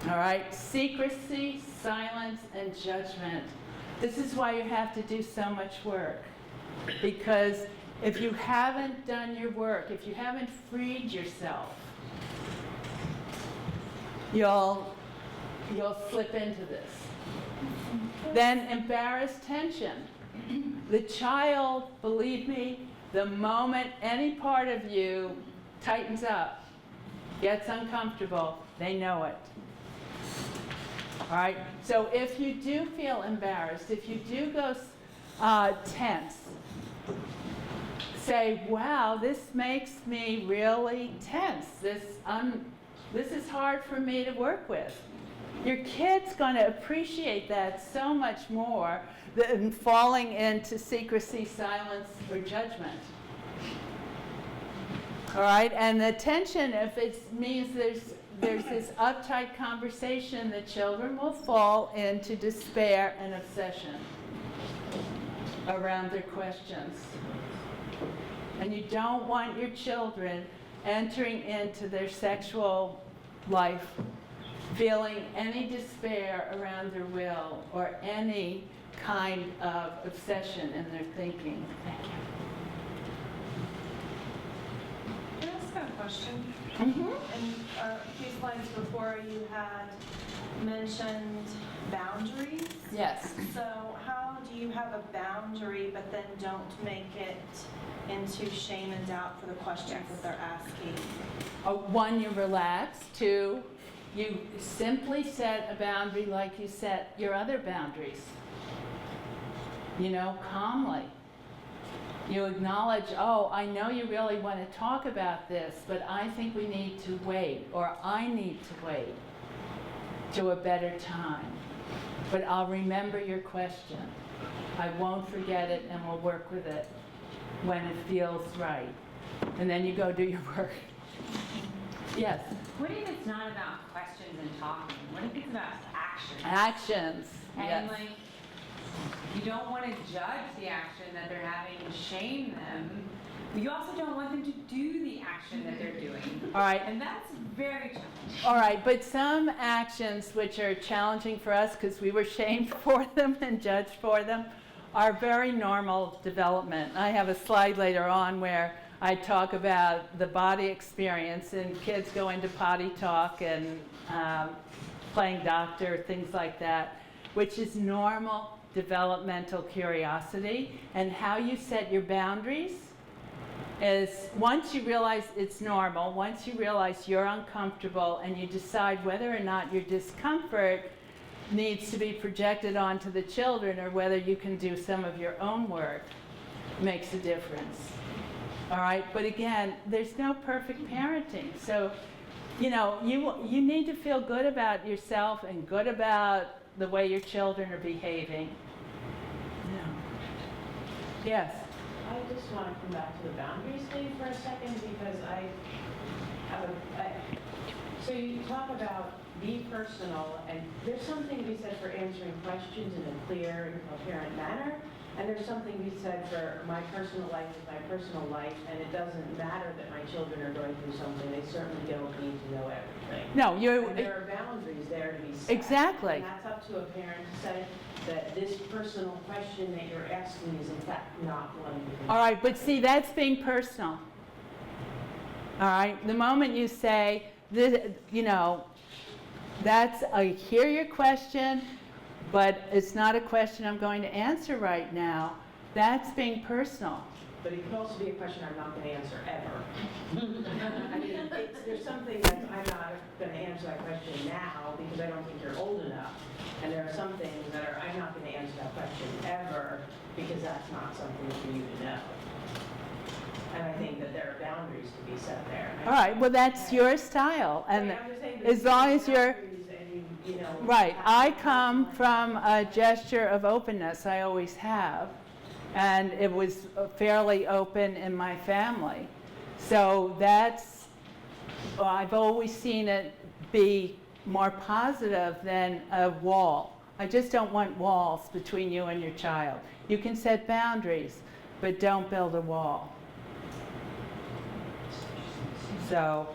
[SPEAKER 2] All right, secrecy, silence, and judgment. This is why you have to do so much work. Because if you haven't done your work, if you haven't freed yourself, you'll slip into this. Then embarrassed tension. The child, believe me, the moment any part of you tightens up, gets uncomfortable, they know it. All right, so if you do feel embarrassed, if you do go tense, say, wow, this makes me really tense. This is hard for me to work with. Your kid's going to appreciate that so much more than falling into secrecy, silence, or judgment. All right, and the tension, if it means there's this uptight conversation, the children will fall into despair and obsession around their questions. And you don't want your children entering into their sexual life feeling any despair around their will or any kind of obsession in their thinking. Thank you.
[SPEAKER 3] Can I ask a
[SPEAKER 7] question.
[SPEAKER 2] Mm-hmm.
[SPEAKER 7] And a few slides before, you had mentioned boundaries.
[SPEAKER 2] Yes.
[SPEAKER 7] So how do you have a boundary but then don't make it into shame and doubt for the questions that they're asking?
[SPEAKER 2] One, you relax. Two, you simply set a boundary like you set your other boundaries. You know, calmly. You acknowledge, oh, I know you really want to talk about this, but I think we need to wait, or I need to wait to a better time. But I'll remember your question. I won't forget it, and we'll work with it when it feels right. And then you go do your work. Yes?
[SPEAKER 8] What if it's not about questions and talking? What if it's about action?
[SPEAKER 2] Actions.
[SPEAKER 8] And
[SPEAKER 2] Yes.
[SPEAKER 8] like, you don't want to judge the action that they're having and shame them, but you also don't want them to do the action that they're doing.
[SPEAKER 2] All right.
[SPEAKER 8] And that's very challenging.
[SPEAKER 2] All right, but some actions which are challenging for us because we were shamed for them and judged for them are very normal development. I have a slide later on where I talk about the body experience, and kids go into potty talk and playing doctor, things like that, which is normal developmental curiosity. And how you set your boundaries is once you realize it's normal, once you realize you're uncomfortable and you decide whether or not your discomfort needs to be projected onto the children or whether you can do some of your own work, makes a difference. All right, but again, there's no perfect parenting. So, you know, you need to feel good about yourself and good about the way your children are behaving. Yes.
[SPEAKER 3] I just want to come back to the boundaries thing for a second because I have so you talk about be personal, and there's something to be said for answering questions in a clear and coherent manner, and there's something to be said for my personal life is my personal life, and it doesn't matter that my children are going through something. They certainly don't need to know everything.
[SPEAKER 2] No,
[SPEAKER 3] And there are boundaries there to be set.
[SPEAKER 2] Exactly.
[SPEAKER 3] And that's up to a parent to say that this personal question that you're asking is in fact not one you can.
[SPEAKER 2] All right, but see, that's being personal. All right, the moment you say, this, you know, that's, I hear your question, but it's not a question I'm going to answer right now, that's being personal.
[SPEAKER 3] But it could also be a question I'm not going to answer ever. I mean, there's something that I'm not going to answer that question now because I don't think you're old enough. And there are some things that are, I'm not going to answer that question ever because that's not something for you to know. And I think that there are boundaries to be set there.
[SPEAKER 2] All right, well, that's your style, and
[SPEAKER 3] Right, I'm just saying that
[SPEAKER 2] as long as you're,
[SPEAKER 3] boundaries and you know,
[SPEAKER 2] right,
[SPEAKER 3] have
[SPEAKER 2] I
[SPEAKER 3] to-
[SPEAKER 2] come from a gesture of openness, I always have, and it was fairly open in my family. So that's, I've always seen it be more positive than a wall. I just don't want walls between you and your child. You can set boundaries, but don't build a wall. So,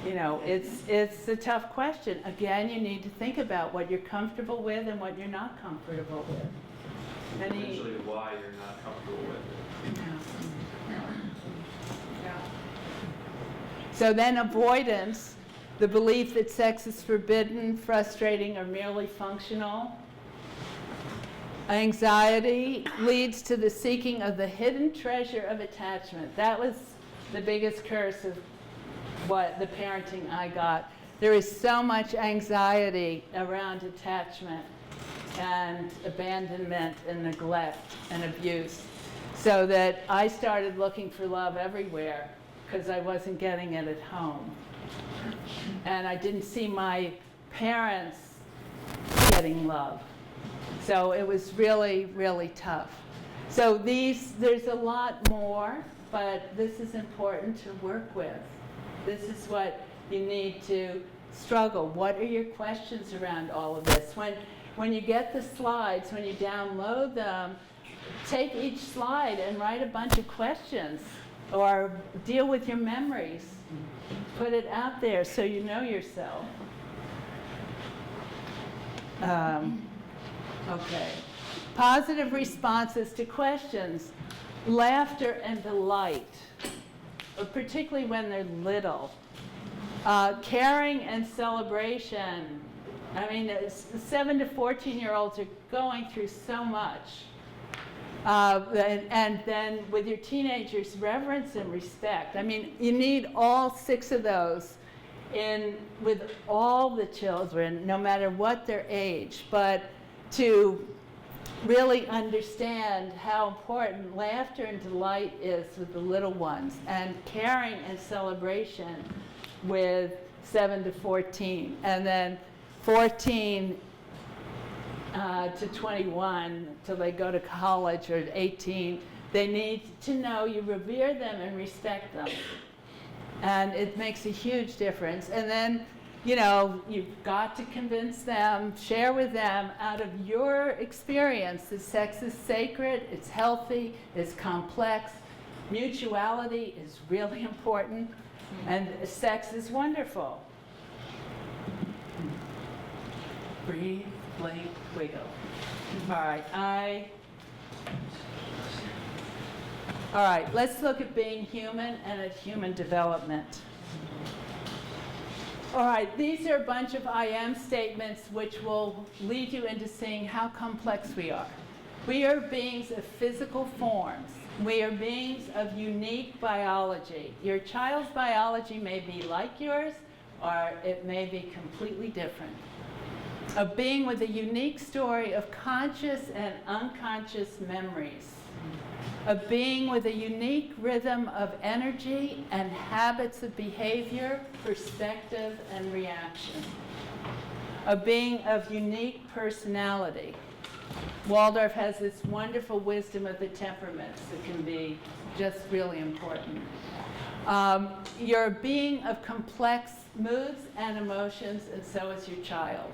[SPEAKER 2] you know, it's a tough question. Again, you need to think about what you're comfortable with and what you're not comfortable with.
[SPEAKER 9] Essentially why you're not comfortable with it.
[SPEAKER 2] So then avoidance, the belief that sex is forbidden, frustrating, or merely functional. Anxiety leads to the seeking of the hidden treasure of attachment. That was the biggest curse of what the parenting I got. There is so much anxiety around attachment and abandonment and neglect and abuse, so that I started looking for love everywhere because I wasn't getting it at home. And I didn't see my parents getting love. So it was really, really tough. So there's a lot more, but this is important to work with. This is what you need to struggle. What are your questions around all of this? When you get the slides, when you download them, take each slide and write a bunch of questions or deal with your memories. Put it out there so you know yourself. Okay. Positive responses to questions. Laughter and delight. particularly when they're little. Caring and celebration. I mean, 7 to 14-year-olds are going through so much. And then with your teenagers, reverence and respect. I mean, you need all 6 of those with all the children, no matter what their age, but to really understand how important laughter and delight is with the little ones, and caring and celebration with 7 to 14, and then 14 to 21 till they go to college, or 18, they need to know you revere them and respect them. And it makes a huge difference. And then, you know, you've got to convince them, share with them out of your experience that sex is sacred, it's healthy, it's complex, mutuality is really important, and sex is wonderful. Breathe, blink, wiggle. All right, all right, let's look at being human and at human development. All right, these are a bunch of I am statements which will lead you into seeing how complex we are. We are beings of physical forms. We are beings of unique biology. Your child's biology may be like yours, or it may be completely different. A being with a unique story of conscious and unconscious memories. A being with a unique rhythm of energy and habits of behavior, perspective, and reaction. A being of unique personality. Waldorf has this wonderful wisdom of the temperaments that can be just really important. You're a being of complex moods and emotions, and so is your child.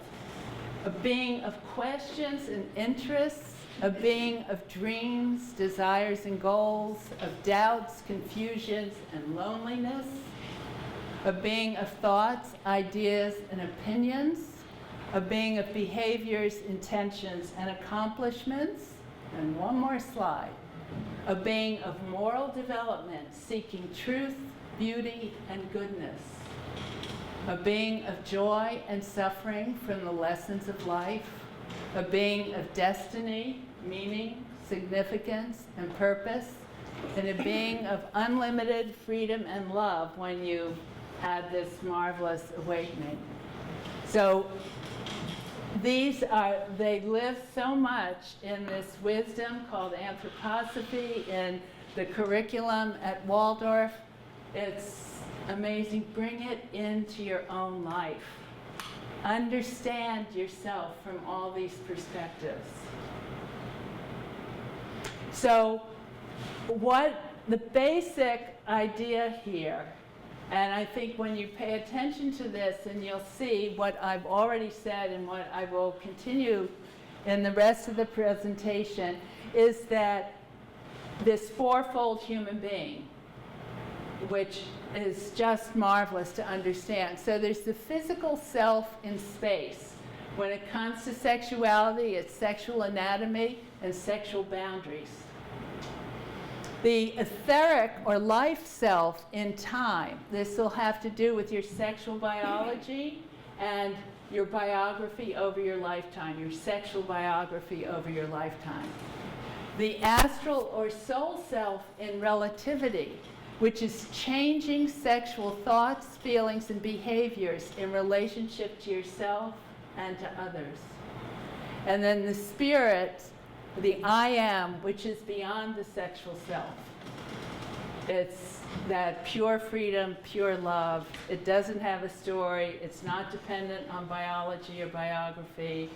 [SPEAKER 2] A being of questions and interests, a being of dreams, desires, and goals, of doubts, confusions, and loneliness, a being of thoughts, ideas, and opinions, a being of behaviors, intentions, and accomplishments, and one more slide, a being of moral development, seeking truth, beauty, and goodness, a being of joy and suffering from the lessons of life, a being of destiny, meaning, significance, and purpose, and a being of unlimited freedom and love when you had this marvelous awakening. So they live so much in this wisdom called anthroposophy in the curriculum at Waldorf. It's amazing. Bring it into your own life. Understand yourself from all these perspectives. So what the basic idea here, and I think when you pay attention to this, and you'll see what I've already said and what I will continue in the rest of the presentation, is that this fourfold human being, which is just marvelous to understand. So there's the physical self in space. When it comes to sexuality, it's sexual anatomy and sexual boundaries. The etheric or life self in time. This will have to do with your sexual biology and your biography over your lifetime, your sexual biography over your lifetime. The astral or soul self in relativity, which is changing sexual thoughts, feelings, and behaviors in relationship to yourself and to others. And then the spirit, the I am, which is beyond the sexual self. It's that pure freedom, pure love. It doesn't have a story. It's not dependent on biology or biography.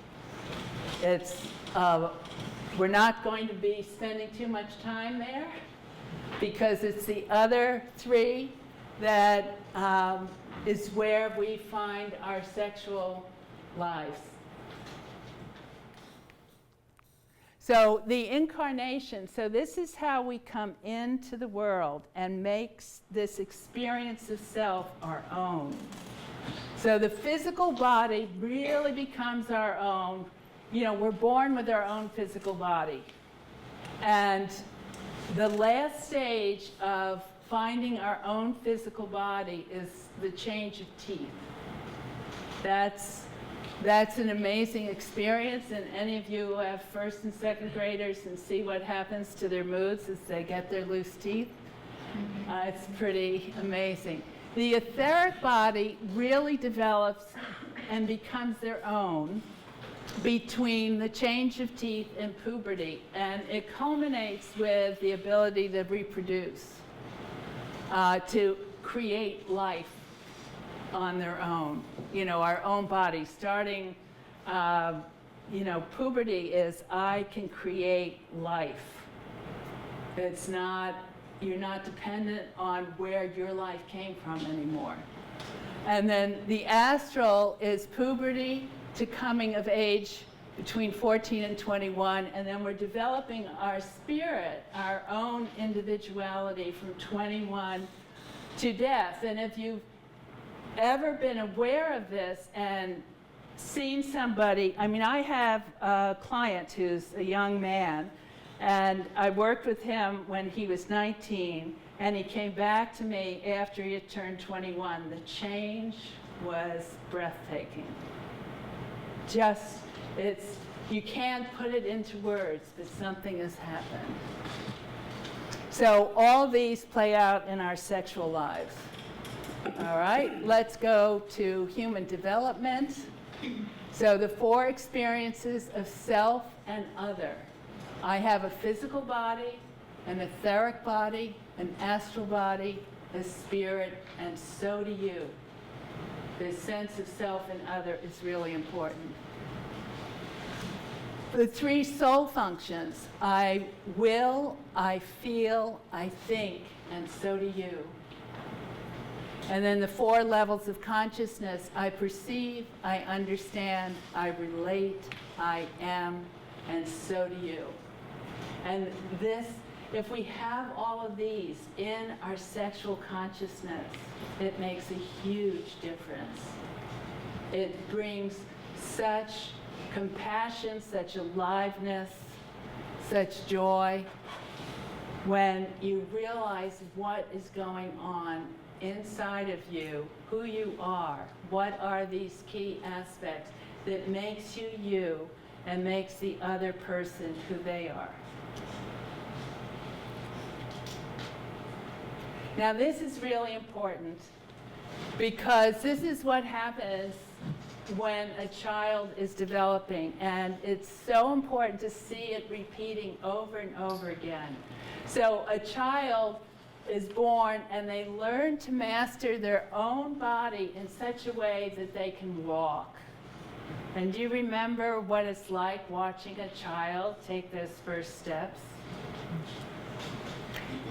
[SPEAKER 2] It's, we're not going to be spending too much time there, because it's the other three that is where we find our sexual lives. So the incarnation, so this is how we come into the world and makes this experience of self our own. So the physical body really becomes our own. You know, we're born with our own physical body. And the last stage of finding our own physical body is the change of teeth. That's an amazing experience, and any of you who have first and second graders and see what happens to their moods as they get their loose teeth, it's pretty amazing. The etheric body really develops and becomes their own between the change of teeth and puberty, and it culminates with the ability to reproduce, to create life on their own, our own body. Starting, puberty is I can create life. It's not, you're not dependent on where your life came from anymore. And then the astral is puberty to coming of age between 14 and 21, and then we're developing our spirit, our own individuality from 21 to death. And if you've ever been aware of this and seen somebody, I have a client who's a young man, and I worked with him when he was 19, and he came back to me after he had turned 21. The change was breathtaking. You can't put it into words, but something has happened. So all these play out in our sexual lives. All right, let's go to human development. So the 4 experiences of self and other. I have a physical body, an etheric body, an astral body, a spirit, and so do you. The sense of self and other is really important. The 3 soul functions, I will, I feel, I think, and so do you. And then the 4 levels of consciousness, I perceive, I understand, I relate, I am, and so do you. And this, if we have all of these in our sexual consciousness, it makes a huge difference. It brings such compassion, such aliveness, such joy, when you realize what is going on inside of you, who you are, what are these key aspects that makes you you and makes the other person who they are. Now this is really important because this is what happens when a child is developing, and it's so important to see it repeating over and over again. So a child is born and they learn to master their own body in such a way that they can walk. And do you remember what it's like watching a child take those first steps?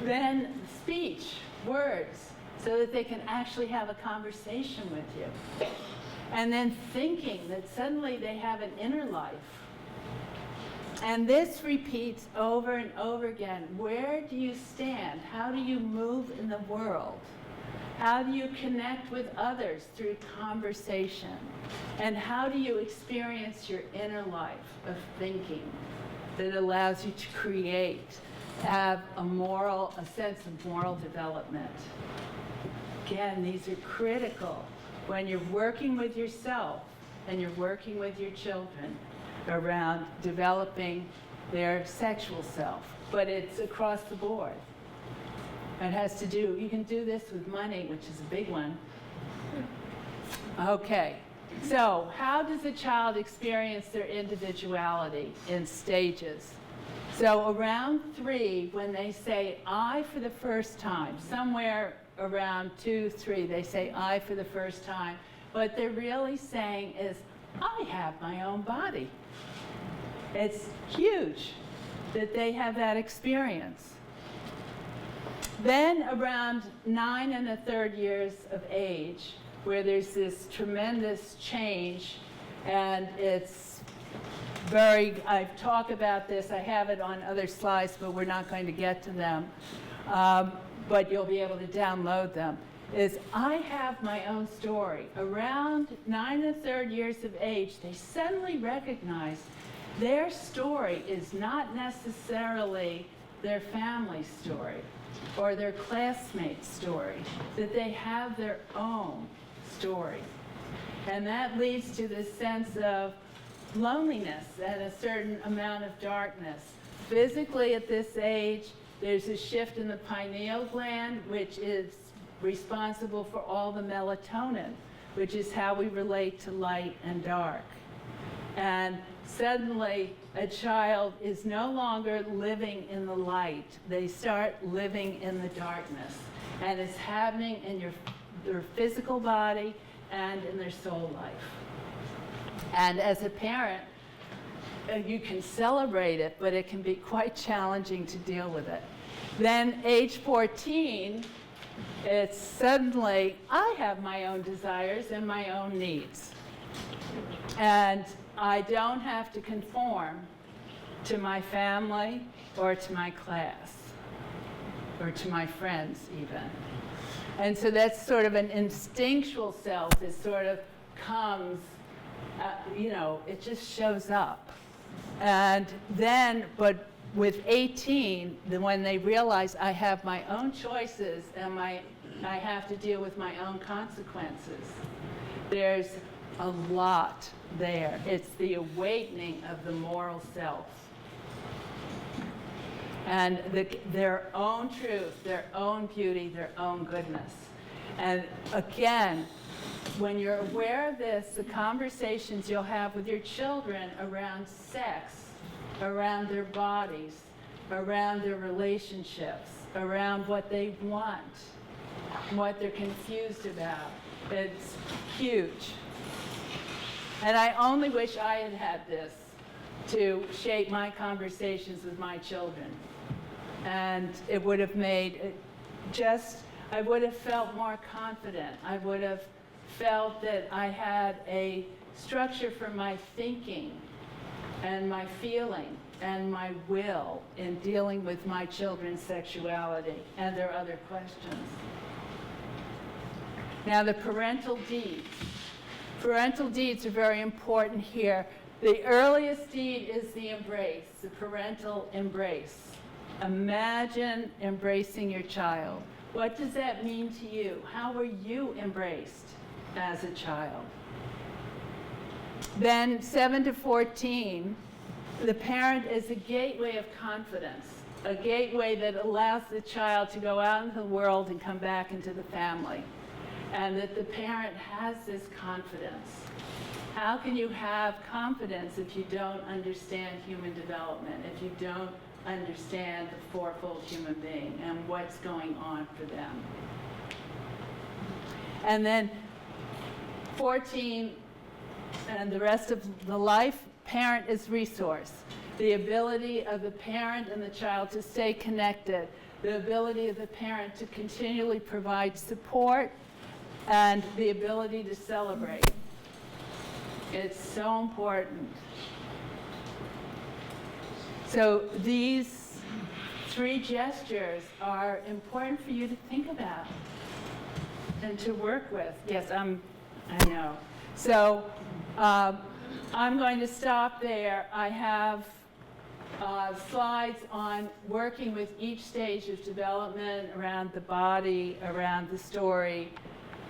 [SPEAKER 2] Then speech, words, so that they can actually have a conversation with you. And then thinking that suddenly they have an inner life. And this repeats over and over again. Where do you stand? How do you move in the world? How do you connect with others through conversation? And how do you experience your inner life of thinking that allows you to create, have a sense of moral development? Again, these are critical when you're working with yourself and you're working with your children around developing their sexual self. But it's across the board. It has to do, you can do this with money, which is a big one. Okay, so how does a child experience their individuality in stages? So around 3, when they say I for the first time, somewhere around 2, 3, they say I for the first time. What they're really saying is, I have my own body. It's huge that they have that experience. Then around 9 and 1/3 years of age, where there's this tremendous change, and it's I talk about this, I have it on other slides, but we're not going to get to them. But you'll be able to download them, is I have my own story. Around 9 and 1/3 years of age, they suddenly recognize their story is not necessarily their family story or their classmate's story, that they have their own story. And that leads to this sense of loneliness and a certain amount of darkness. Physically, at this age, there's a shift in the pineal gland, which is responsible for all the melatonin, which is how we relate to light and dark. And suddenly, a child is no longer living in the light. They start living in the darkness. And it's happening in their physical body and in their soul life. And as a parent, you can celebrate it, but it can be quite challenging to deal with it. Then age 14, it's suddenly, I have my own desires and my own needs. And I don't have to conform to my family or to my class or to my friends even. And so that's sort of an instinctual self that sort of comes, it just shows up. And then, but with 18, when they realize I have my own choices and I have to deal with my own consequences, there's a lot there. It's the awakening of the moral self. And their own truth, their own beauty, their own goodness. And again, when you're aware of this, the conversations you'll have with your children around sex, around their bodies, around their relationships, around what they want, what they're confused about, it's huge. And I only wish I had had this to shape my conversations with my children. And it would have made it I would have felt more confident. I would have felt that I had a structure for my thinking and my feeling and my will in dealing with my children's sexuality and their other questions. Now, the parental deeds. Parental deeds are very important here. The earliest deed is the embrace, the parental embrace. Imagine embracing your child. What does that mean to you? How were you embraced as a child? Then 7 to 14, the parent is a gateway of confidence, a gateway that allows the child to go out into the world and come back into the family, and that the parent has this confidence. How can you have confidence if you don't understand human development, if you don't understand the fourfold human being and what's going on for them? And then 14 and the rest of the life, parent is resource. The ability of the parent and the child to stay connected, the ability of the parent to continually provide support, and the ability to celebrate. It's so important. So these 3 gestures are important for you to think about and to work with. Yes, I know. So I'm going to stop there. I have slides on working with each stage of development around the body, around the story,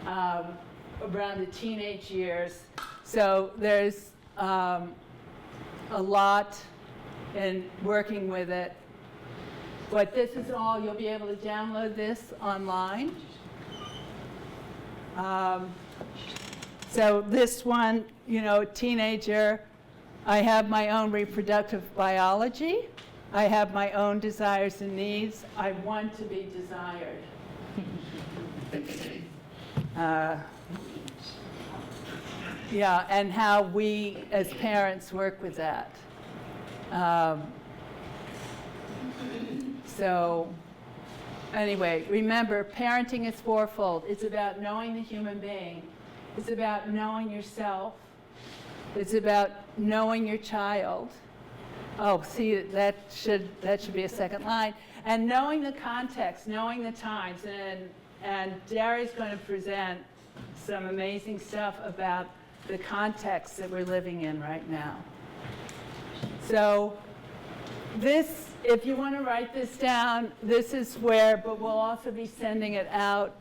[SPEAKER 2] around the teenage years. So there's a lot in working with it. But this is all, you'll be able to download this online. So this one, teenager, I have my own reproductive biology. I have my own desires and needs. I want to be desired. And how we as parents work with that. So anyway, remember, parenting is fourfold. It's about knowing the human being. It's about knowing yourself. It's about knowing your child. Oh, see, that should be a second line. And knowing the context, knowing the times. And Dari's going to present some amazing stuff about the context that we're living in right now. So This, if you want to write this down, this is where, but we'll also be sending it out.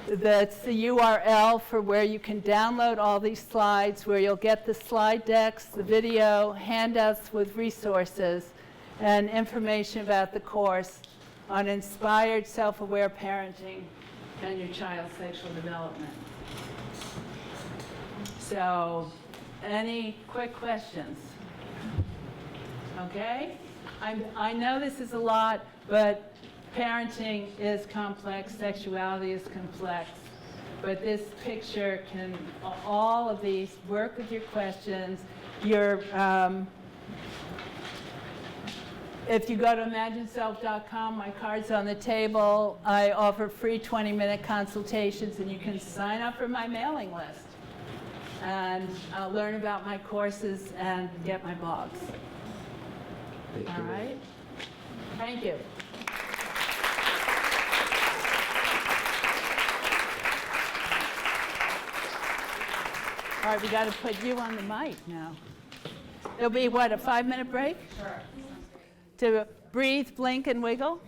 [SPEAKER 2] That's the URL for where you can download all these slides, where you'll get the slide decks, the video, handouts with resources, and information about the course on inspired self-aware parenting and your child's sexual development. So, any quick questions? Okay? I know this is a lot, but parenting is complex, sexuality is complex. But this picture can, all of these, work with your questions. If you go to imagineself.com, my card's on the table. I offer free 20-minute consultations, and you can sign up for my mailing list. And learn about my courses and get my blogs.
[SPEAKER 6] Thank
[SPEAKER 2] All
[SPEAKER 6] you.
[SPEAKER 2] right? Thank you. All right, we got to put you on the mic now. There'll be, what, a 5-minute break? Sure. To breathe, blink, and wiggle?